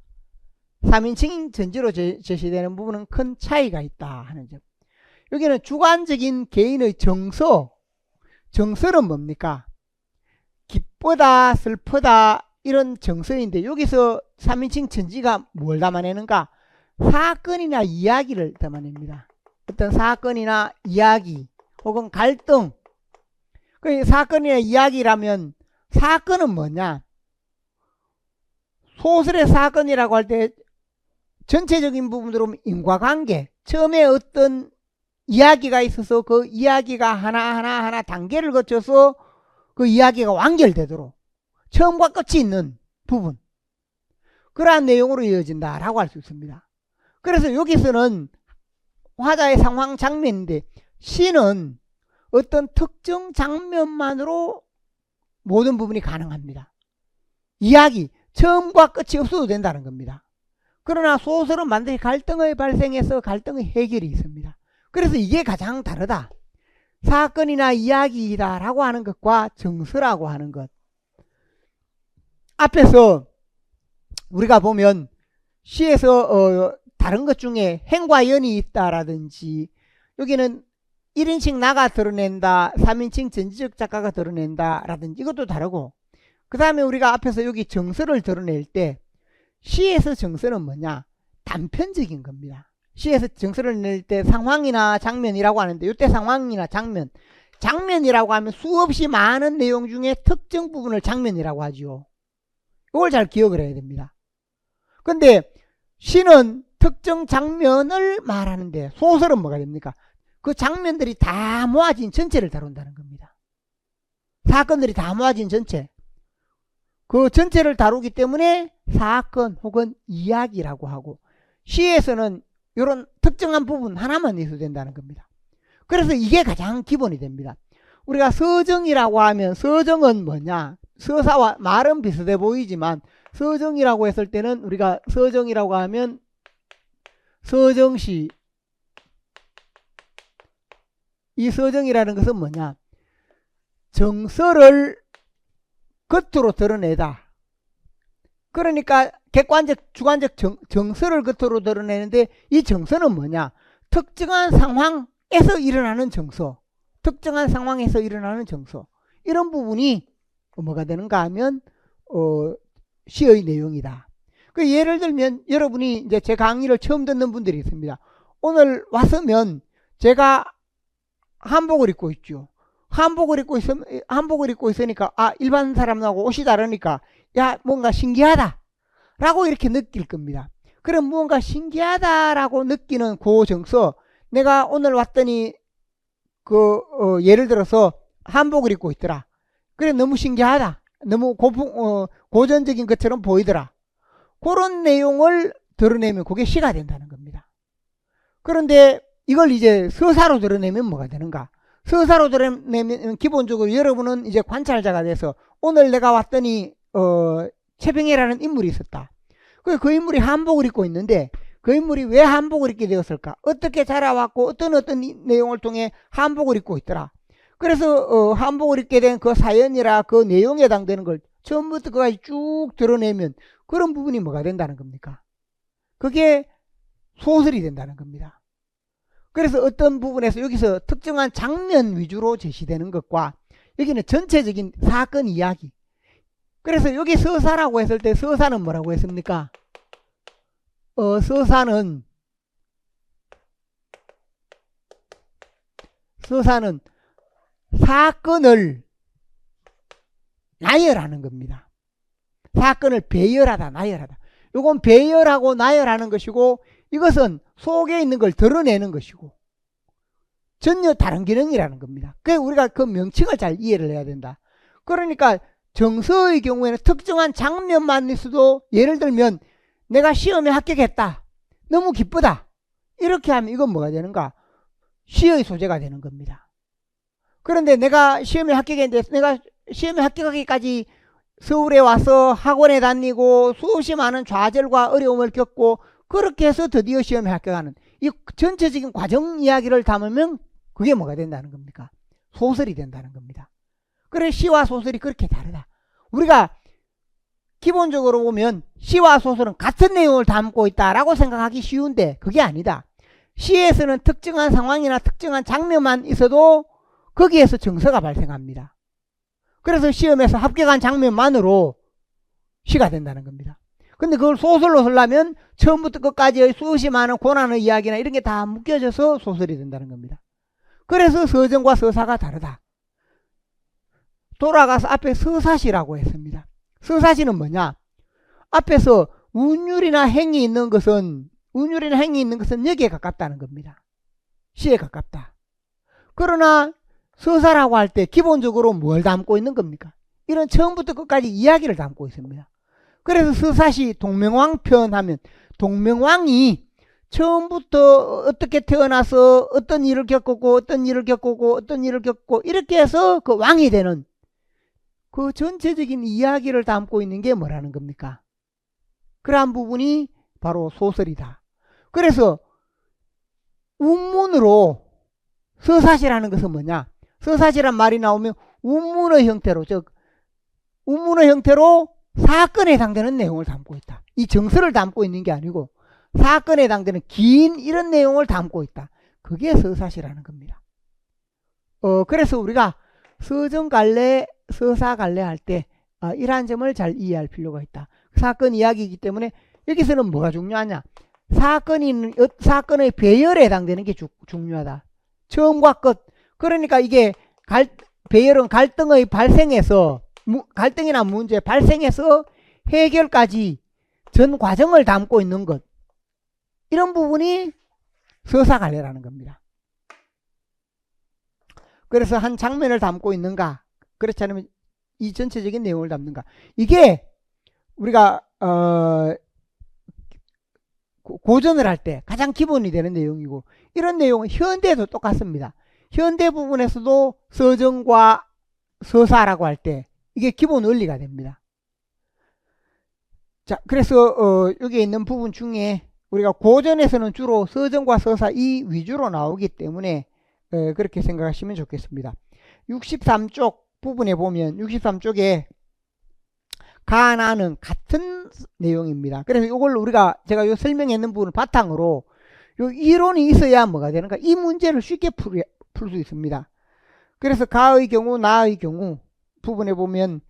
3인칭 전지로 제시되는 부분은 큰 차이가 있다 하는 점. 여기는 주관적인 개인의 정서는 뭡니까? 기쁘다, 슬프다 이런 정서인데 여기서 3인칭 전지가 뭘 담아내는가? 사건이나 이야기를 담아냅니다. 어떤 사건이나 이야기 혹은 갈등. 그 사건이나 이야기라면 사건은 뭐냐? 소설의 사건이라고 할 때 전체적인 부분으로 인과관계, 처음에 어떤 이야기가 있어서 그 이야기가 하나하나 단계를 거쳐서 그 이야기가 완결되도록 처음과 끝이 있는 부분, 그러한 내용으로 이어진다라고 할 수 있습니다. 그래서 여기서는 화자의 상황 장면인데 시는 어떤 특정 장면만으로 모든 부분이 가능합니다. 이야기, 처음과 끝이 없어도 된다는 겁니다. 그러나 소설은 반드시 갈등의 발생에서 갈등의 해결이 있습니다. 그래서 이게 가장 다르다. 사건이나 이야기이다라고 하는 것과 정서라고 하는 것. 앞에서 우리가 보면 시에서 다른 것 중에 행과 연이 있다라든지 여기는 1인칭 나가 드러낸다, 3인칭 전지적 작가가 드러낸다 라든지 이것도 다르고, 그 다음에 우리가 앞에서 여기 정서를 드러낼 때 시에서 정서는 뭐냐? 단편적인 겁니다. 시에서 정서를 낼 때 상황이나 장면이라고 하는데 이때 상황이나 장면이라고 하면 수없이 많은 내용 중에 특정 부분을 장면이라고 하죠. 이걸 잘 기억을 해야 됩니다. 근데 시는 특정 장면을 말하는데 소설은 뭐가 됩니까? 그 장면들이 다 모아진 전체를 다룬다는 겁니다. 사건들이 다 모아진 전체, 그 전체를 다루기 때문에 사건 혹은 이야기라고 하고, 시에서는 이런 특정한 부분 하나만 있어도 된다는 겁니다. 그래서 이게 가장 기본이 됩니다. 우리가 서정이라고 하면 서정은 뭐냐? 서사와 말은 비슷해 보이지만 서정이라고 했을 때는 우리가 서정이라고 하면 서정시, 이 서정이라는 것은 뭐냐? 정서를 겉으로 드러내다. 그러니까 객관적, 주관적 정서를 겉으로 드러내는데 이 정서는 뭐냐? 특정한 상황에서 일어나는 정서, 특정한 상황에서 일어나는 정서, 이런 부분이 뭐가 되는가 하면 시의 내용이다. 그 예를 들면 여러분이 이제 제 강의를 처음 듣는 분들이 있습니다. 오늘 왔으면 제가 한복을 입고 있죠. 한복을 입고 있으니까 일반 사람하고 옷이 다르니까 야 뭔가 신기하다 라고 이렇게 느낄 겁니다. 그럼 뭔가 신기하다라고 느끼는 그 정서, 내가 오늘 왔더니 예를 들어서 한복을 입고 있더라. 그래 너무 신기하다, 너무 고전적인 것처럼 보이더라. 그런 내용을 드러내면 그게 시가 된다는 겁니다. 그런데 이걸 이제 서사로 드러내면 뭐가 되는가? 서사로 드러내면 기본적으로 여러분은 이제 관찰자가 돼서 오늘 내가 왔더니 최병혜라는 인물이 있었다. 그 인물이 한복을 입고 있는데 그 인물이 왜 한복을 입게 되었을까? 어떻게 자라왔고 어떤 내용을 통해 한복을 입고 있더라. 그래서 한복을 입게 된 그 사연이라 그 내용에 해당되는 걸 처음부터 끝까지 쭉 드러내면 그런 부분이 뭐가 된다는 겁니까? 그게 소설이 된다는 겁니다. 그래서 어떤 부분에서 여기서 특정한 장면 위주로 제시되는 것과 여기는 전체적인 사건 이야기. 그래서 여기 서사라고 했을 때 서사는 뭐라고 했습니까? 서사는 사건을 나열하는 겁니다. 사건을 배열하다, 나열하다. 이건 배열하고 나열하는 것이고 이것은 속에 있는 걸 드러내는 것이고 전혀 다른 기능이라는 겁니다. 그래서 우리가 그 명칭을 잘 이해를 해야 된다. 그러니까 정서의 경우에는 특정한 장면만 있어도, 예를 들면 내가 시험에 합격했다, 너무 기쁘다, 이렇게 하면 이건 뭐가 되는가? 시의 소재가 되는 겁니다. 그런데 내가 시험에 합격했는데 내가 시험에 합격하기까지 서울에 와서 학원에 다니고 수없이 많은 좌절과 어려움을 겪고 그렇게 해서 드디어 시험에 합격하는 이 전체적인 과정 이야기를 담으면 그게 뭐가 된다는 겁니까? 소설이 된다는 겁니다. 그래 시와 소설이 그렇게 다르다. 우리가 기본적으로 보면 시와 소설은 같은 내용을 담고 있다라고 생각하기 쉬운데 그게 아니다. 시에서는 특정한 상황이나 특정한 장면만 있어도 거기에서 정서가 발생합니다. 그래서 시험에서 합격한 장면만으로 시가 된다는 겁니다. 근데 그걸 소설로 쓰려면 처음부터 끝까지의 수없이 많은 고난의 이야기나 이런 게 다 묶여져서 소설이 된다는 겁니다. 그래서 서정과 서사가 다르다. 돌아가서 앞에 서사시라고 했습니다. 서사시는 뭐냐? 앞에서 운율이나 행이 있는 것은 여기에 가깝다는 겁니다. 시에 가깝다. 그러나 서사라고 할 때 기본적으로 뭘 담고 있는 겁니까? 이런 처음부터 끝까지 이야기를 담고 있습니다. 그래서 서사시 동명왕 표현하면 동명왕이 처음부터 어떻게 태어나서 어떤 일을 겪었고 이렇게 해서 그 왕이 되는 그 전체적인 이야기를 담고 있는 게 뭐라는 겁니까? 그러한 부분이 바로 소설이다. 그래서 운문으로 서사시라는 것은 뭐냐? 서사시란 말이 나오면 운문의 형태로, 즉 운문의 형태로 사건에 해당되는 내용을 담고 있다. 이 정서를 담고 있는 게 아니고 사건에 해당되는 긴 이런 내용을 담고 있다. 그게 서사시라는 겁니다. 그래서 우리가 서정갈래, 서사갈래 할 때 이러한 점을 잘 이해할 필요가 있다. 사건 이야기이기 때문에 여기서는 뭐가 중요하냐? 사건의 배열에 해당되는 게 중요하다. 처음과 끝. 그러니까 이게 배열은 갈등의 발생에서 갈등이나 문제 발생에서 해결까지 전 과정을 담고 있는 것. 이런 부분이 서사갈래라는 겁니다. 그래서 한 장면을 담고 있는가? 그렇지 않으면 이 전체적인 내용을 담는가? 이게 우리가 고전을 할 때 가장 기본이 되는 내용이고 이런 내용은 현대에도 똑같습니다. 현대 부분에서도 서정과 서사라고 할 때 이게 기본 원리가 됩니다. 자, 그래서 여기에 있는 부분 중에 우리가 고전에서는 주로 서정과 서사 이 위주로 나오기 때문에 그렇게 생각하시면 좋겠습니다. 63쪽 부분에 보면 63쪽에 가나는 같은 내용입니다. 그래서 이걸 제가 설명했는 부분을 바탕으로 요 이론이 있어야 뭐가 되는가? 이 문제를 쉽게 풀 수 있습니다. 그래서 가의 경우 나의 경우 부분에 보면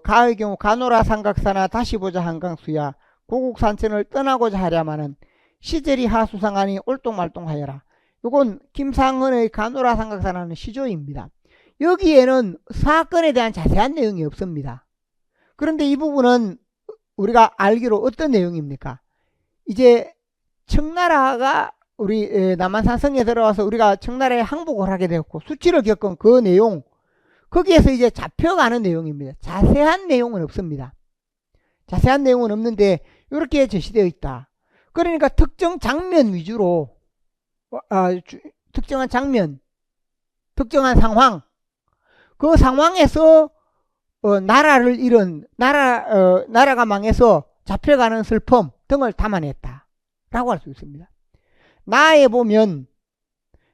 가의 경우 가노라 삼각사나 다시 보자 한강수야 고국산천을 떠나고자 하랴마는 시절이 하수상하니 올똥말똥하여라. 이건 김상헌의 가노라 삼각사라는 시조입니다. 여기에는 사건에 대한 자세한 내용이 없습니다. 그런데 이 부분은 우리가 알기로 어떤 내용입니까? 이제 청나라가 우리 남한산성에 들어와서 우리가 청나라에 항복을 하게 되었고 수치를 겪은 그 내용, 거기에서 이제 잡혀가는 내용입니다. 자세한 내용은 없습니다. 자세한 내용은 없는데 이렇게 제시되어 있다. 그러니까 특정 장면 위주로 특정한 장면, 특정한 상황, 그 상황에서 나라를 잃은 나라가 망해서 잡혀가는 슬픔 등을 담아냈다 라고 할 수 있습니다. 나에 보면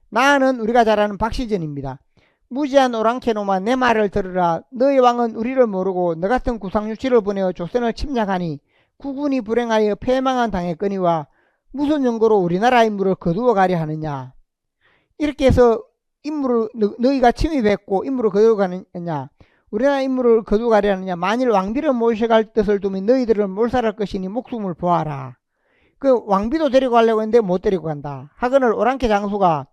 나는 우리가 잘 아는 박시전입니다. 무지한 오랑캐놈아 내 말을 들으라. 너희 왕은 우리를 모르고 너 같은 구상유치를 보내어 조선을 침략하니 국군이 불행하여 패망한 당했거니와 무슨 연고로 우리나라 인물을 거두어 가려 하느냐. 이렇게 해서 인물을 너희가 침입했고 인물을 거두어 가느냐. 우리나라 인물을 거두어 가려 하느냐. 만일 왕비를 모셔갈 뜻을 두면 너희들을 몰살할 것이니 목숨을 보아라. 그 왕비도 데리고 가려고 했는데 못 데리고 간다. 하거늘 오랑캐 장수가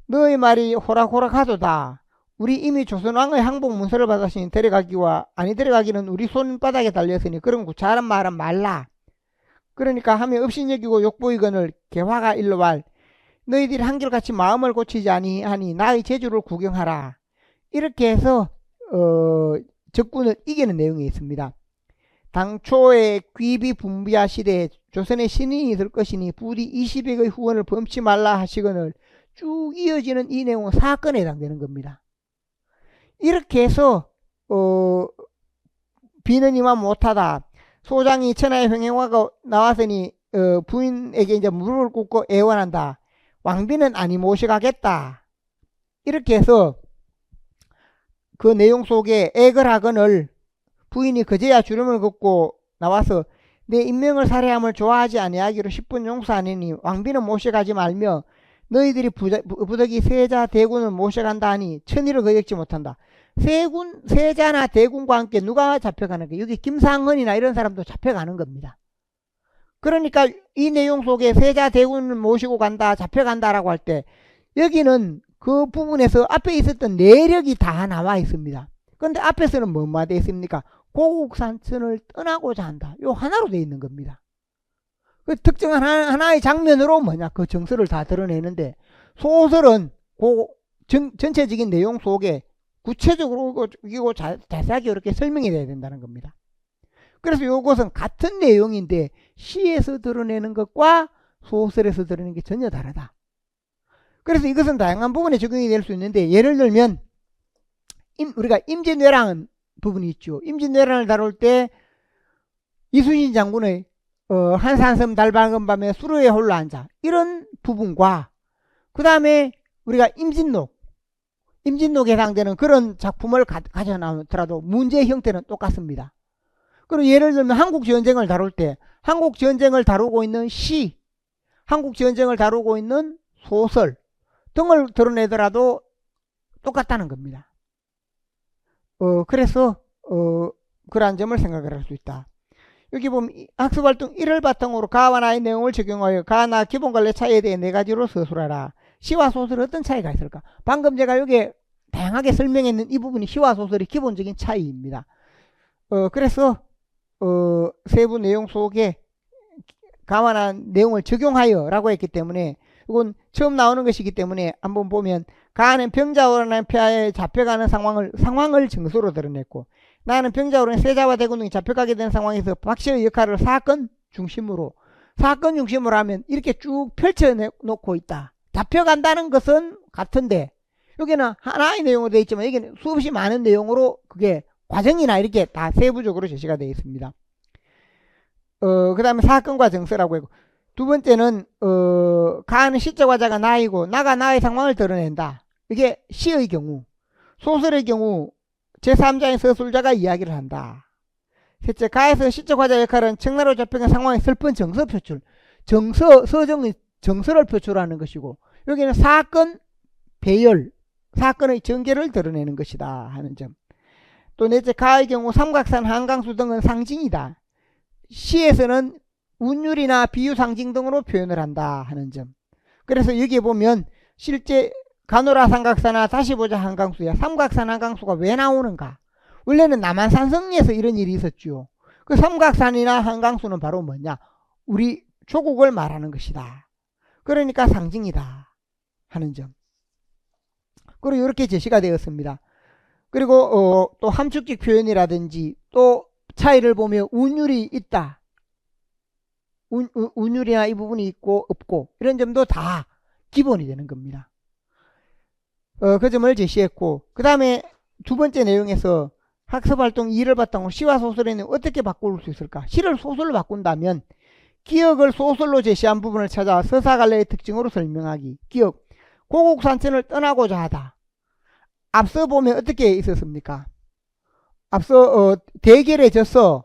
너희 말이 호락호락하도다. 우리 이미 조선왕의 항복 문서를 받았으니 데려가기와 아니 데려가기는 우리 손바닥에 달렸으니 그런 구차한 말은 말라. 그러니까 하며 업신여기고 욕보이거늘 개화가 일러왈 너희들이 한결같이 마음을 고치지 아니하니 나의 재주를 구경하라. 이렇게 해서 적군을 이기는 내용이 있습니다. 당초에 귀비 분비하 시대에 조선의 신인이 될 것이니 부디 20억의 후원을 범치 말라 하시거늘 쭉 이어지는 이 내용은 사건에 해당되는 겁니다. 이렇게 해서 비느니만 못하다. 소장이 천하의 횡행화가 나왔으니 부인에게 이제 무릎을 꿇고 애원한다. 왕비는 아니 모셔가겠다. 이렇게 해서 그 내용 속에 액을 하거늘 부인이 그제야 주름을 긋고 나와서 내 인명을 살해함을 좋아하지 아니하기로 10분 용서하느니 왕비는 모셔가지 말며 너희들이 부득이 세자 대군을 모셔간다 하니 천의를 거역지 못한다. 세자나 대군과 함께 누가 잡혀가는 게 여기 김상헌이나 이런 사람도 잡혀가는 겁니다. 그러니까 이 내용 속에 세자 대군을 모시고 간다, 잡혀간다라고 할 때 여기는 그 부분에서 앞에 있었던 내력이 다 나와 있습니다. 그런데 앞에서는 뭐가 되어 있습니까? 고국산천을 떠나고자 한다. 요 하나로 되어 있는 겁니다. 그 특정한 하나의 장면으로 뭐냐 그 정서를 다 드러내는데 소설은 전체적인 내용 속에 구체적으로 그리고 자세하게 이렇게 설명이 돼야 된다는 겁니다. 그래서 이것은 같은 내용인데 시에서 드러내는 것과 소설에서 드러내는 게 전혀 다르다. 그래서 이것은 다양한 부분에 적용이 될 수 있는데 예를 들면 우리가 임진왜란 부분이 있죠. 임진왜란을 다룰 때 이순신 장군의 한산섬 달밝은 밤에 수로에 홀로 앉아 이런 부분과 그 다음에 우리가 임진록에 해당되는 그런 작품을 가져 나오더라도 문제의 형태는 똑같습니다. 그리고 예를 들면 한국전쟁을 다룰 때 한국전쟁을 다루고 있는 시, 한국전쟁을 다루고 있는 소설 등을 드러내더라도 똑같다는 겁니다. 그래서 그러한 점을 생각을 할 수 있다. 여기 보면 학습활동 1을 바탕으로 가와 나의 내용을 적용하여 가나 기본관례 차이에 대해 4가지로 서술하라. 시와 소설에 어떤 차이가 있을까? 방금 제가 여기 다양하게 설명했는 이 부분이 시와 소설의 기본적인 차이입니다. 그래서 세부 내용 속에 가와 나 내용을 적용하여 라고 했기 때문에 이건 처음 나오는 것이기 때문에 한번 보면 가는 병자호란의 폐하에 잡혀가는 상황을 증서로 드러냈고 나는 병자호란의 세자와 대군 등이 잡혀가게 된 상황에서 박씨의 역할을 사건 중심으로 하면 이렇게 쭉 펼쳐놓고 있다. 잡혀간다는 것은 같은데 여기는 하나의 내용으로 되어 있지만 여기는 수없이 많은 내용으로 그게 과정이나 이렇게 다 세부적으로 제시가 되어 있습니다. 그 다음에 사건과 정서라고 했고 두 번째는 가는 시적 화자가 나이고 나가 나의 상황을 드러낸다. 이게 시의 경우, 소설의 경우 제3자인 서술자가 이야기를 한다. 셋째, 가에서 시적 화자 역할은 청나라로 잡혀간 상황의 슬픈 정서 표출, 서정의 정서를 표출하는 것이고 여기는 사건 배열, 사건의 전개를 드러내는 것이다 하는 점. 또 넷째, 가의 경우 삼각산, 한강수 등은 상징이다. 시에서는 운율이나 비유 상징 등으로 표현을 한다 하는 점. 그래서 여기에 보면 실제 가노라 삼각사나 다시 보자 한강수야. 삼각산 한강수가 왜 나오는가? 원래는 남한산성리에서 이런 일이 있었죠. 그 삼각산이나 한강수는 바로 뭐냐? 우리 조국을 말하는 것이다. 그러니까 상징이다 하는 점. 그리고 이렇게 제시가 되었습니다. 그리고 또 함축적 표현이라든지 또 차이를 보면 운율이 있다. 운율이나 이 부분이 있고 없고 이런 점도 다 기본이 되는 겁니다. 그 점을 제시했고 그 다음에 두 번째 내용에서 학습활동 2를 바탕으로 시와 소설에는 어떻게 바꿀 수 있을까? 시를 소설로 바꾼다면 기억을 소설로 제시한 부분을 찾아 서사갈래의 특징으로 설명하기. 기억, 고국산천을 떠나고자 하다. 앞서 보면 어떻게 있었습니까? 앞서 대결에 져서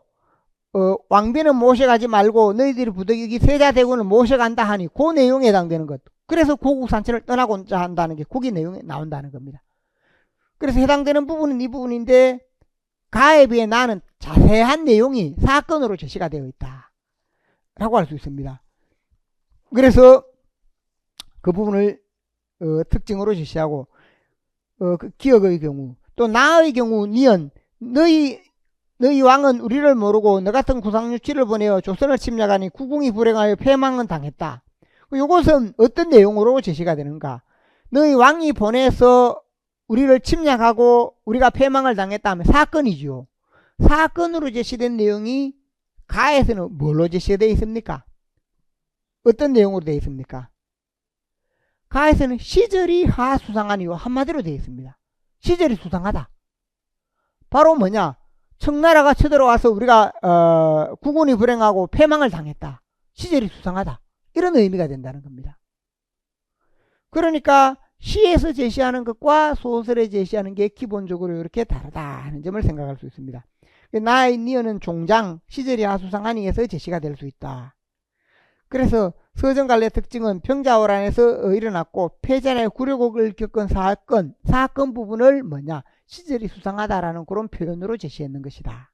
왕비는 모셔가지 말고 너희들이 부득이기 세자대군을 모셔간다 하니 그 내용에 해당되는 것. 그래서 고국산천을 떠나고자 한다는 게 거기 내용에 나온다는 겁니다. 그래서 해당되는 부분은 이 부분인데 가에 비해 나는 자세한 내용이 사건으로 제시가 되어 있다 라고 할 수 있습니다. 그래서 그 부분을 특징으로 제시하고 그 기억의 경우 또 나의 경우 니은 너희 왕은 우리를 모르고 너 같은 구상유치를 보내어 조선을 침략하니 국궁이 불행하여 패망은 당했다. 이것은 어떤 내용으로 제시가 되는가? 너희 왕이 보내서 우리를 침략하고 우리가 패망을 당했다 하면 사건이죠. 사건으로 제시된 내용이 가에서는 뭘로 제시가 되어 있습니까? 어떤 내용으로 되어 있습니까? 가에서는 시절이 하수상하니요 한마디로 되어 있습니다. 시절이 수상하다. 바로 뭐냐? 청나라가 쳐들어와서 우리가 국군이 불행하고 패망을 당했다. 시절이 수상하다. 이런 의미가 된다는 겁니다. 그러니까 시에서 제시하는 것과 소설에 제시하는 게 기본적으로 이렇게 다르다 하는 점을 생각할 수 있습니다. 나의 니어는 종장, 시절이 하수상하니에서 제시가 될 수 있다. 그래서 서정갈래 특징은 병자호란에서 일어났고 폐전의 굴욕을 겪은 사건 부분을 뭐냐? 시절이 수상하다라는 그런 표현으로 제시했는 것이다.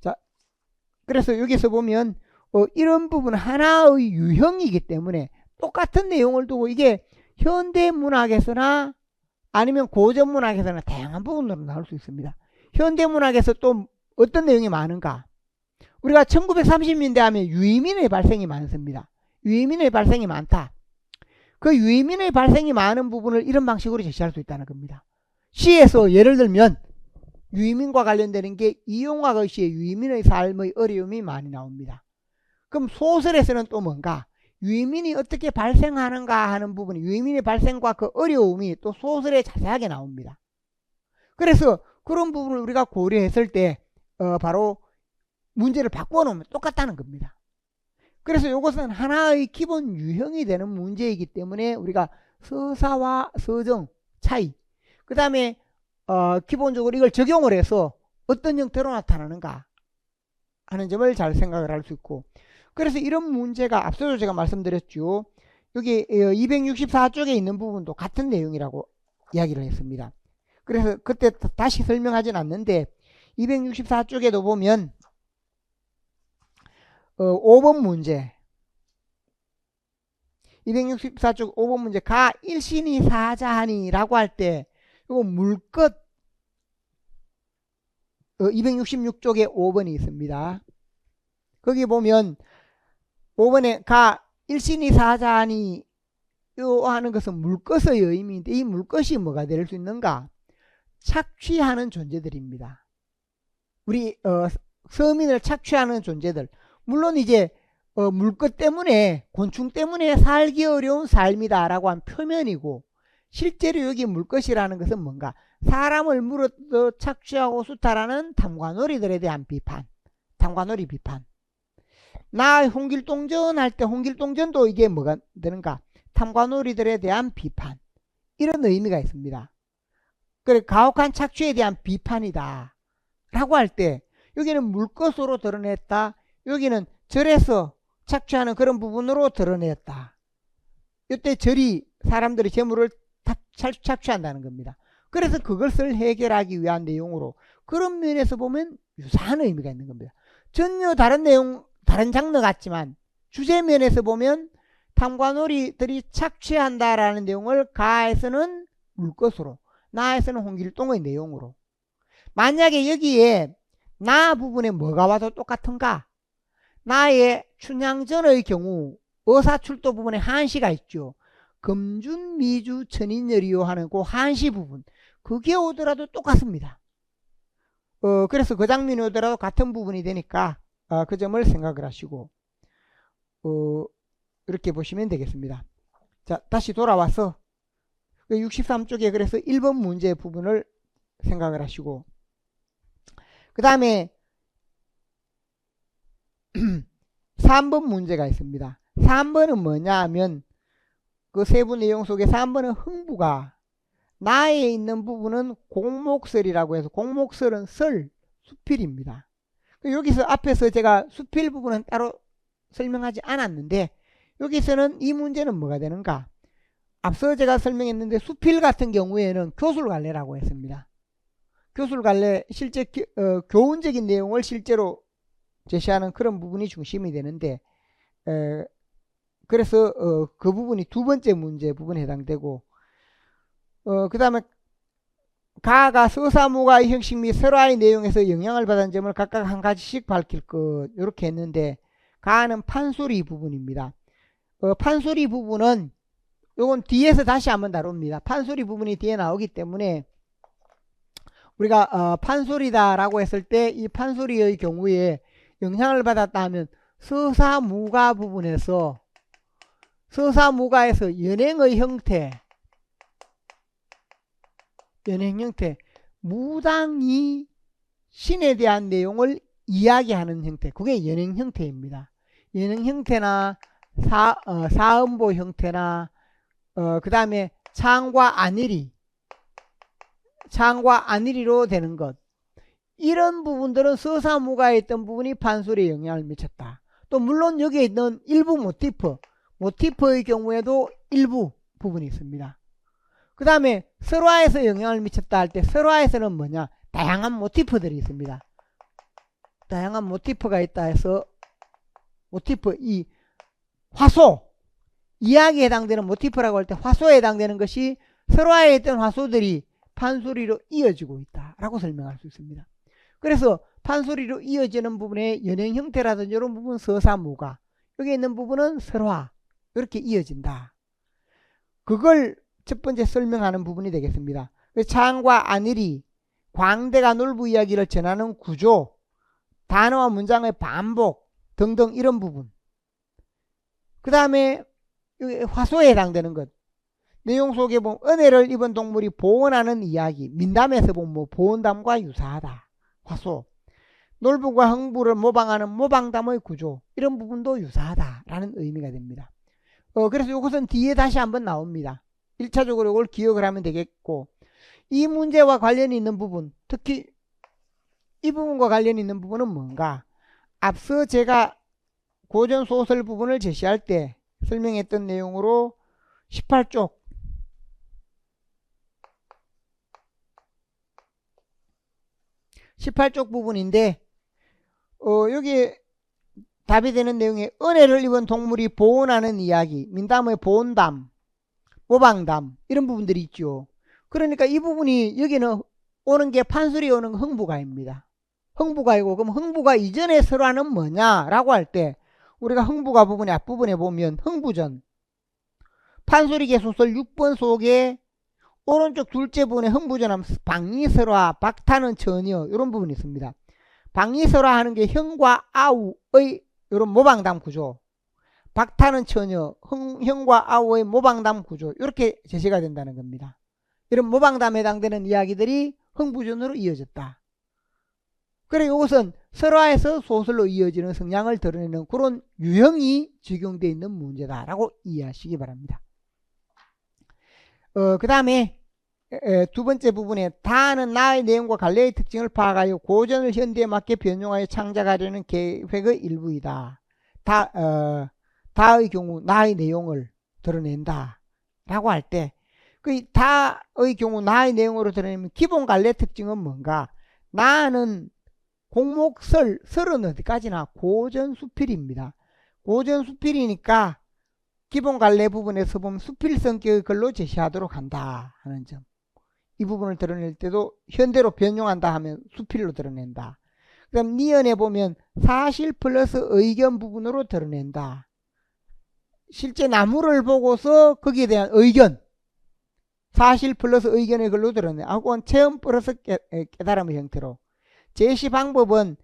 자, 그래서 여기서 보면 이런 부분은 하나의 유형이기 때문에 똑같은 내용을 두고 이게 현대문학에서나 아니면 고전문학에서나 다양한 부분으로 나올 수 있습니다. 현대문학에서 또 어떤 내용이 많은가? 우리가 1930년대 하면 유의민의 발생이 많습니다. 유의민의 발생이 많다. 그 유의민의 발생이 많은 부분을 이런 방식으로 제시할 수 있다는 겁니다. 시에서 예를 들면 유의민과 관련되는 게 이용화의 시에 유의민의 삶의 어려움이 많이 나옵니다. 그럼 소설에서는 또 뭔가? 유의민이 어떻게 발생하는가 하는 부분이 유의민의 발생과 그 어려움이 또 소설에 자세하게 나옵니다. 그래서 그런 부분을 우리가 고려했을 때 바로 문제를 바꾸어 놓으면 똑같다는 겁니다. 그래서 이것은 하나의 기본 유형이 되는 문제이기 때문에 우리가 서사와 서정 차이, 그 다음에 기본적으로 이걸 적용을 해서 어떤 형태로 나타나는가 하는 점을 잘 생각을 할 수 있고, 그래서 이런 문제가 앞서도 제가 말씀드렸죠. 여기 264쪽에 있는 부분도 같은 내용이라고 이야기를 했습니다. 그래서 그때 다시 설명하진 않는데 264쪽에도 보면 5번 문제 264쪽 5번 문제 가 일신이 사자하니 라고 할 때 이거 물것 266쪽에 5번이 있습니다. 거기 보면 5번에 가 일신이 사자하니 요 하는 것은 물것의 의미인데 이 물것이 뭐가 될 수 있는가? 착취하는 존재들입니다. 우리 서민을 착취하는 존재들. 물론 이제 물것 때문에 곤충 때문에 살기 어려운 삶이다 라고 한 표면이고, 실제로 여기 물것이라는 것은 뭔가? 사람을 물어뜯어 착취하고 수탈하는 탐관오리들에 대한 비판, 탐관오리 비판. 나 홍길동전 할 때 홍길동전도 이게 뭐가 되는가? 탐관오리들에 대한 비판, 이런 의미가 있습니다. 그래, 가혹한 착취에 대한 비판이다 라고 할 때 여기는 물것으로 드러냈다, 여기는 절에서 착취하는 그런 부분으로 드러냈다. 이때 절이 사람들의 재물을 착취한다는 겁니다. 그래서 그것을 해결하기 위한 내용으로 그런 면에서 보면 유사한 의미가 있는 겁니다. 전혀 다른 내용, 다른 장르 같지만 주제 면에서 보면 탐관오리들이 착취한다라는 내용을 가에서는 물것으로, 나에서는 홍길동의 내용으로. 만약에 여기에 나 부분에 뭐가 와도 똑같은가? 나의 춘향전의 경우 어사출도 부분에 한시가 있죠. 금준미주 천인열이요 하는 그 한시 부분, 그게 오더라도 똑같습니다. 그래서 그 장면이 오더라도 같은 부분이 되니까 그 점을 생각을 하시고 이렇게 보시면 되겠습니다. 자, 다시 돌아와서 63쪽에 그래서 1번 문제 부분을 생각을 하시고, 그 다음에 3번 문제가 있습니다. 3번은 뭐냐 하면 그 세부 내용 속에 3번은 흥부가 나에 있는 부분은 공목설이라고 해서, 공목설은 설, 수필입니다. 여기서 앞에서 제가 수필 부분은 따로 설명하지 않았는데 여기서는 이 문제는 뭐가 되는가? 앞서 제가 설명했는데 수필 같은 경우에는 교술갈래라고 했습니다. 교술갈래, 실제 교훈적인 내용을 실제로 제시하는 그런 부분이 중심이 되는데, 그래서 그 부분이 두 번째 문제 부분에 해당되고, 그 다음에 가가 서사무가의 형식 및 설화의 내용에서 영향을 받은 점을 각각 한 가지씩 밝힐 것, 이렇게 했는데, 가는 판소리 부분입니다. 판소리 부분은 요건 뒤에서 다시 한번 다룹니다. 판소리 부분이 뒤에 나오기 때문에 우리가 판소리다 라고 했을 때 이 판소리의 경우에 영향을 받았다 하면 서사무가 부분에서, 서사무가에서 연행의 형태, 연행 형태, 무당이 신에 대한 내용을 이야기하는 형태, 그게 연행 형태입니다. 연행 형태나 사음보 형태나 그 다음에 창과 안일이, 창과 안일이로 되는 것, 이런 부분들은 서사무가에 있던 부분이 판소리에 영향을 미쳤다. 또 물론 여기에 있는 일부 모티프의 경우에도 일부 부분이 있습니다. 그 다음에 설화에서 영향을 미쳤다 할 때 설화에서는 뭐냐, 다양한 모티프들이 있습니다. 다양한 모티프가 있다 해서 모티프, 이 화소, 이야기에 해당되는 모티프라고 할 때 화소에 해당되는 것이 설화에 있던 화소들이 판소리로 이어지고 있다라고 설명할 수 있습니다. 그래서 판소리로 이어지는 부분의 연행 형태라든지 이런 부분 서사무가, 여기 있는 부분은 설화, 이렇게 이어진다. 그걸 첫 번째 설명하는 부분이 되겠습니다. 창과 안일이 광대가 놀부 이야기를 전하는 구조, 단어와 문장의 반복 등등 이런 부분. 그 다음에 화소에 해당되는 것. 내용 속에 보면 은혜를 입은 동물이 보온하는 이야기, 민담에서 보면 뭐 보온담과 유사하다. 화소. 놀부가 흥부를 모방하는 모방담의 구조, 이런 부분도 유사하다라는 의미가 됩니다. 그래서 이것은 뒤에 다시 한번 나옵니다. 1차적으로 이걸 기억을 하면 되겠고, 이 문제와 관련이 있는 부분, 특히 이 부분과 관련이 있는 부분은 뭔가, 앞서 제가 고전 소설 부분을 제시할 때 설명했던 내용으로 18쪽 부분인데, 여기 답이 되는 내용에 은혜를 입은 동물이 보온하는 이야기, 민담의 보온담, 모방담, 이런 부분들이 있죠. 그러니까 이 부분이 여기는 오는 게 판소리 오는 흥부가입니다. 흥부가이고, 그럼 흥부가 이전의 설화는 뭐냐라고 할 때 우리가 흥부가 부분의 앞부분에 보면 흥부전, 판소리계 소설 6번 속에 오른쪽 둘째 부분에 흥부전하면 방리설화, 박타는 처녀, 이런 부분이 있습니다. 방리설화 하는 게 형과 아우의 이런 모방담 구조, 박타는 처녀, 형과 아우의 모방담 구조, 이렇게 제시가 된다는 겁니다. 이런 모방담에 해당되는 이야기들이 흥부전으로 이어졌다. 그래, 이것은 설화에서 소설로 이어지는 성향을 드러내는 그런 유형이 적용되어 있는 문제다라고 이해하시기 바랍니다. 그 다음에 두 번째 부분에 다는 나의 내용과 관례의 특징을 파악하여 고전을 현대에 맞게 변형하여 창작하려는 계획의 일부이다. 다의 경우 나의 내용을 드러낸다 라고 할 때, 그 다의 경우 나의 내용으로 드러내면 기본 관례 특징은 뭔가, 나는 공목설은 어디까지나 고전수필입니다. 고전수필이니까 기본 관례 부분에서 보면 수필 성격의 글로 제시하도록 한다 하는 점. 이 부분을 드러낼 때도 현대로 변형한다 하면 수필로 드러낸다. 그 다음 니언에 보면 사실 플러스 의견 부분으로 드러낸다. 실제 나무를 보고서 거기에 대한 의견, 사실 플러스 의견의 글로 드러낸다. 하고는 체험 플러스 깨달음의 형태로. 제시 방법은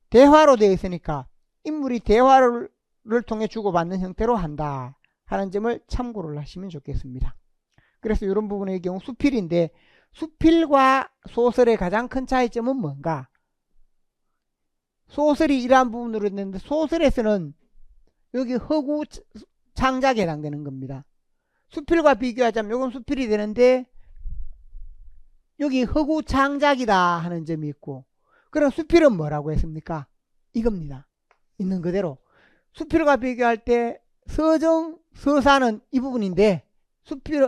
대화로 되어 있으니까 인물이 대화를 통해 주고받는 형태로 한다 하는 점을 참고를 하시면 좋겠습니다. 그래서 이런 부분의 경우 수필인데, 수필과 소설의 가장 큰 차이점은 뭔가, 소설이 이러한 부분으로 있는데 소설에서는 여기 허구 창작에 해당되는 겁니다. 수필과 비교하자면 이건 수필이 되는데 여기 허구 창작이다 하는 점이 있고, 그럼 수필은 뭐라고 했습니까? 이겁니다. 있는 그대로. 수필과 비교할 때 서정, 서사는 이 부분인데 수필,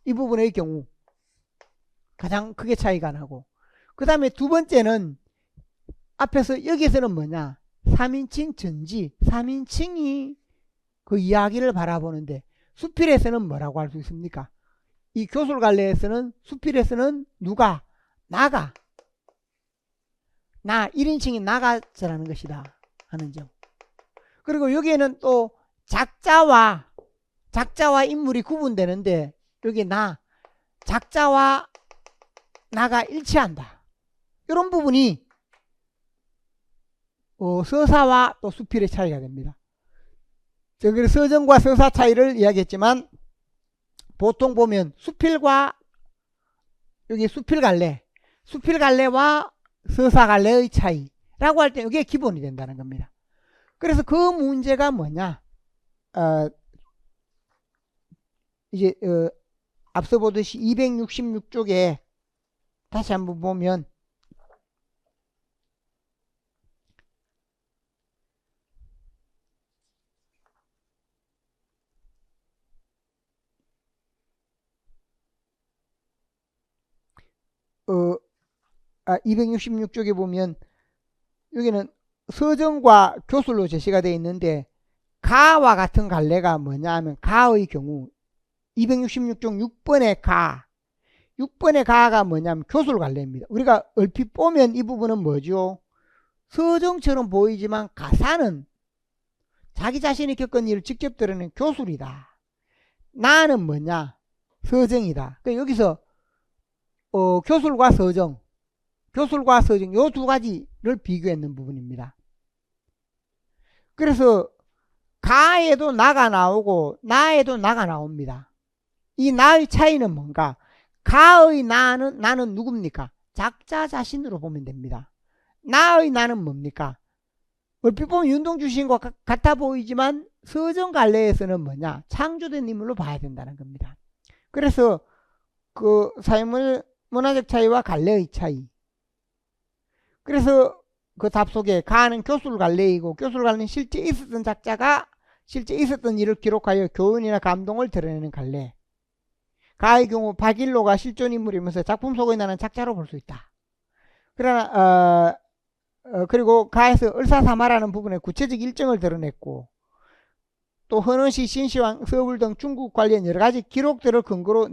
이 부분의 경우 가장 크게 차이가 나고, 그 다음에 두 번째는 앞에서 여기서는 뭐냐, 3인칭 전지, 3인칭이 그 이야기를 바라보는데 수필에서는 뭐라고 할 수 있습니까? 이 교술관례에서는, 수필에서는 누가, 나가, 나 1인칭이 나가라는 것이다 하는 점. 그리고 여기에는 또 작자와 인물이 구분되는데 여기 작자와 나가 일치한다. 이런 부분이 서사와 또 수필의 차이가 됩니다. 저기 서정과 서사 차이를 이야기했지만 보통 보면 수필과 여기 수필갈래와 서사갈래의 차이라고 할 때 이게 기본이 된다는 겁니다. 그래서 그 문제가 뭐냐, 이제 앞서 보듯이 266쪽에 다시 한번 보면 266쪽에 보면 여기는 서정과 교술로 제시가 되어 있는데 가와 같은 갈래가 뭐냐 하면 가의 경우 266쪽 6번의 가 6번의 가가 뭐냐면 교술 갈래입니다. 우리가 얼핏 보면 이 부분은 뭐죠? 서정처럼 보이지만 가사는 자기 자신이 겪은 일을 직접 드러낸 교술이다. 나는 뭐냐? 서정이다. 그러니까 여기서 교술과 서정 요 두 가지를 비교했는 부분입니다. 그래서 가에도 나가 나오고 나에도 나가 나옵니다. 이 나의 차이는 뭔가? 가의 나는 누굽니까? 작자 자신으로 보면 됩니다. 나의 나는 뭡니까? 얼핏 보면 윤동주시인과 같아 보이지만 서정갈래에서는 뭐냐? 창조된 인물로 봐야 된다는 겁니다. 그래서 그 사회문화적 차이와 갈래의 차이. 그래서 그 답 속에 가는 교술갈래이고 교술갈래는 실제 있었던 작자가 실제 있었던 일을 기록하여 교훈이나 감동을 드러내는 갈래. 가의 경우 박일로가 실존인물이면서 작품 속에 나는 작자로 볼 수 있다. 그러나 그리고 가에서 을사사마라는 부분에 구체적 일정을 드러냈고 또 헌원시, 신시황, 서울 등 중국 관련 여러가지 기록들을 근거로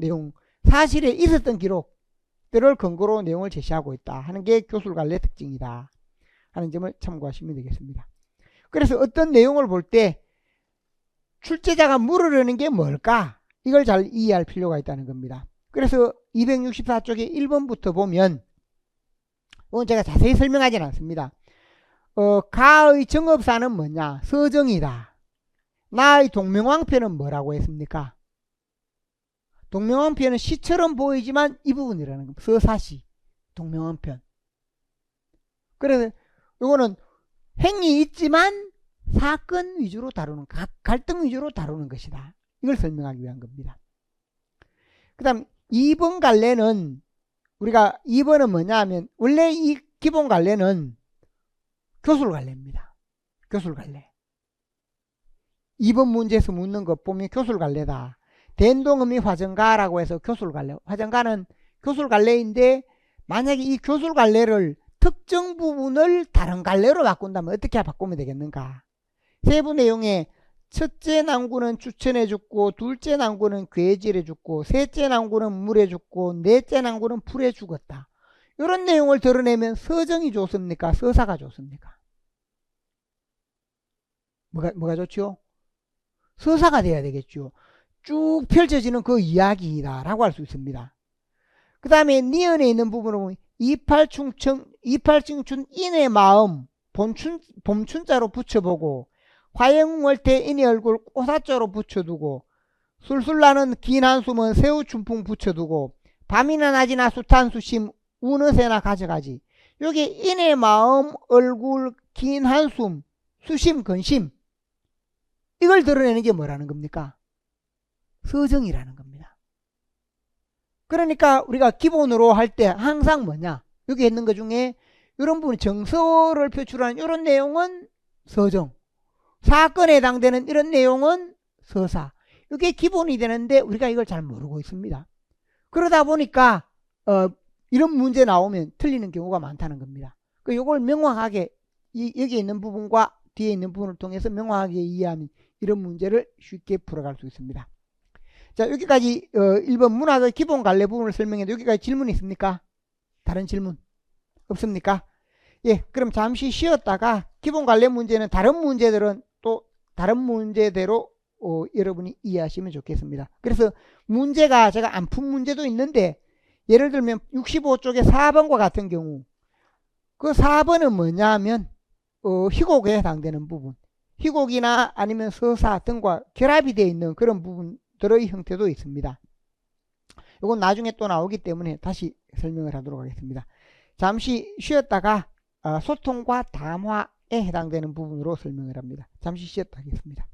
사실에 있었던 기록들을 근거로 내용을 제시하고 있다 하는 게 교술갈래 특징이다 하는 점을 참고하시면 되겠습니다. 그래서 어떤 내용을 볼 때 출제자가 물으려는 게 뭘까? 이걸 잘 이해할 필요가 있다는 겁니다. 그래서 264쪽에 1번부터 보면 오늘 제가 자세히 설명하지는 않습니다. 가의 정업사는 뭐냐? 서정이다. 나의 동명왕편은 뭐라고 했습니까? 동명왕편은 시처럼 보이지만 이 부분이라는 겁니다. 서사시, 동명왕편. 그래서 이거는 행위 있지만 사건 위주로 다루는, 갈등 위주로 다루는 것이다. 이걸 설명하기 위한 겁니다. 그 다음 2번 갈래는 우리가 2번은 뭐냐 하면 원래 이 기본 갈래는 교술갈래입니다. 교술갈래. 2번 문제에서 묻는 것 보면 교술갈래다. 된동음이 화정가라고 해서 교술갈래. 화정가는 교술갈래인데 만약에 이 교술갈래를 특정 부분을 다른 갈래로 바꾼다면 어떻게 바꾸면 되겠는가? 세부 내용에 첫째 난구는 추천해 죽고 둘째 난구는 괴질해 죽고 셋째 난구는 물에 죽고 넷째 난구는 풀에 죽었다. 이런 내용을 드러내면 서정이 좋습니까? 서사가 좋습니까? 뭐가 좋죠? 서사가 돼야 되겠죠. 쭉 펼쳐지는 그 이야기이다 라고 할 수 있습니다. 그 다음에 니은에 있는 부분을 보면 이팔충춘 인의 마음 봄춘자로 붙여보고 화영월태 인의 얼굴 꼬사자로 붙여두고 술술나는 긴 한숨은 새우춘풍 붙여두고 밤이나 낮이나 숱한 수심 우느새나 가져가지. 여기 인의 마음 얼굴 긴 한숨 수심 근심 이걸 드러내는 게 뭐라는 겁니까? 서정이라는 겁니다. 그러니까 우리가 기본으로 할 때 항상 뭐냐? 여기 있는 것 중에 이런 부분 정서를 표출하는 이런 내용은 서정, 사건에 해당되는 이런 내용은 서사. 이게 기본이 되는데 우리가 이걸 잘 모르고 있습니다. 그러다 보니까 이런 문제 나오면 틀리는 경우가 많다는 겁니다. 이걸 명확하게 여기 있는 부분과 뒤에 있는 부분을 통해서 명확하게 이해하면 이런 문제를 쉽게 풀어갈 수 있습니다. 자, 여기까지 1번 문학의 기본 갈래 부분을 설명했는데 여기까지 질문 있습니까? 다른 질문 없습니까? 예, 그럼 잠시 쉬었다가 기본 갈래 문제는 다른 문제들은 또 다른 문제대로 여러분이 이해하시면 좋겠습니다. 그래서 문제가 제가 안 푼 문제도 있는데 예를 들면 65쪽의 4번과 같은 경우 그 4번은 뭐냐 하면 희곡에 해당되는 부분, 희곡이나 아니면 서사 등과 결합이 되어 있는 그런 부분들의 형태도 있습니다. 이건 나중에 또 나오기 때문에 다시 설명을 하도록 하겠습니다. 잠시 쉬었다가 소통과 담화에 해당되는 부분으로 설명을 합니다. 잠시 쉬었다 하겠습니다.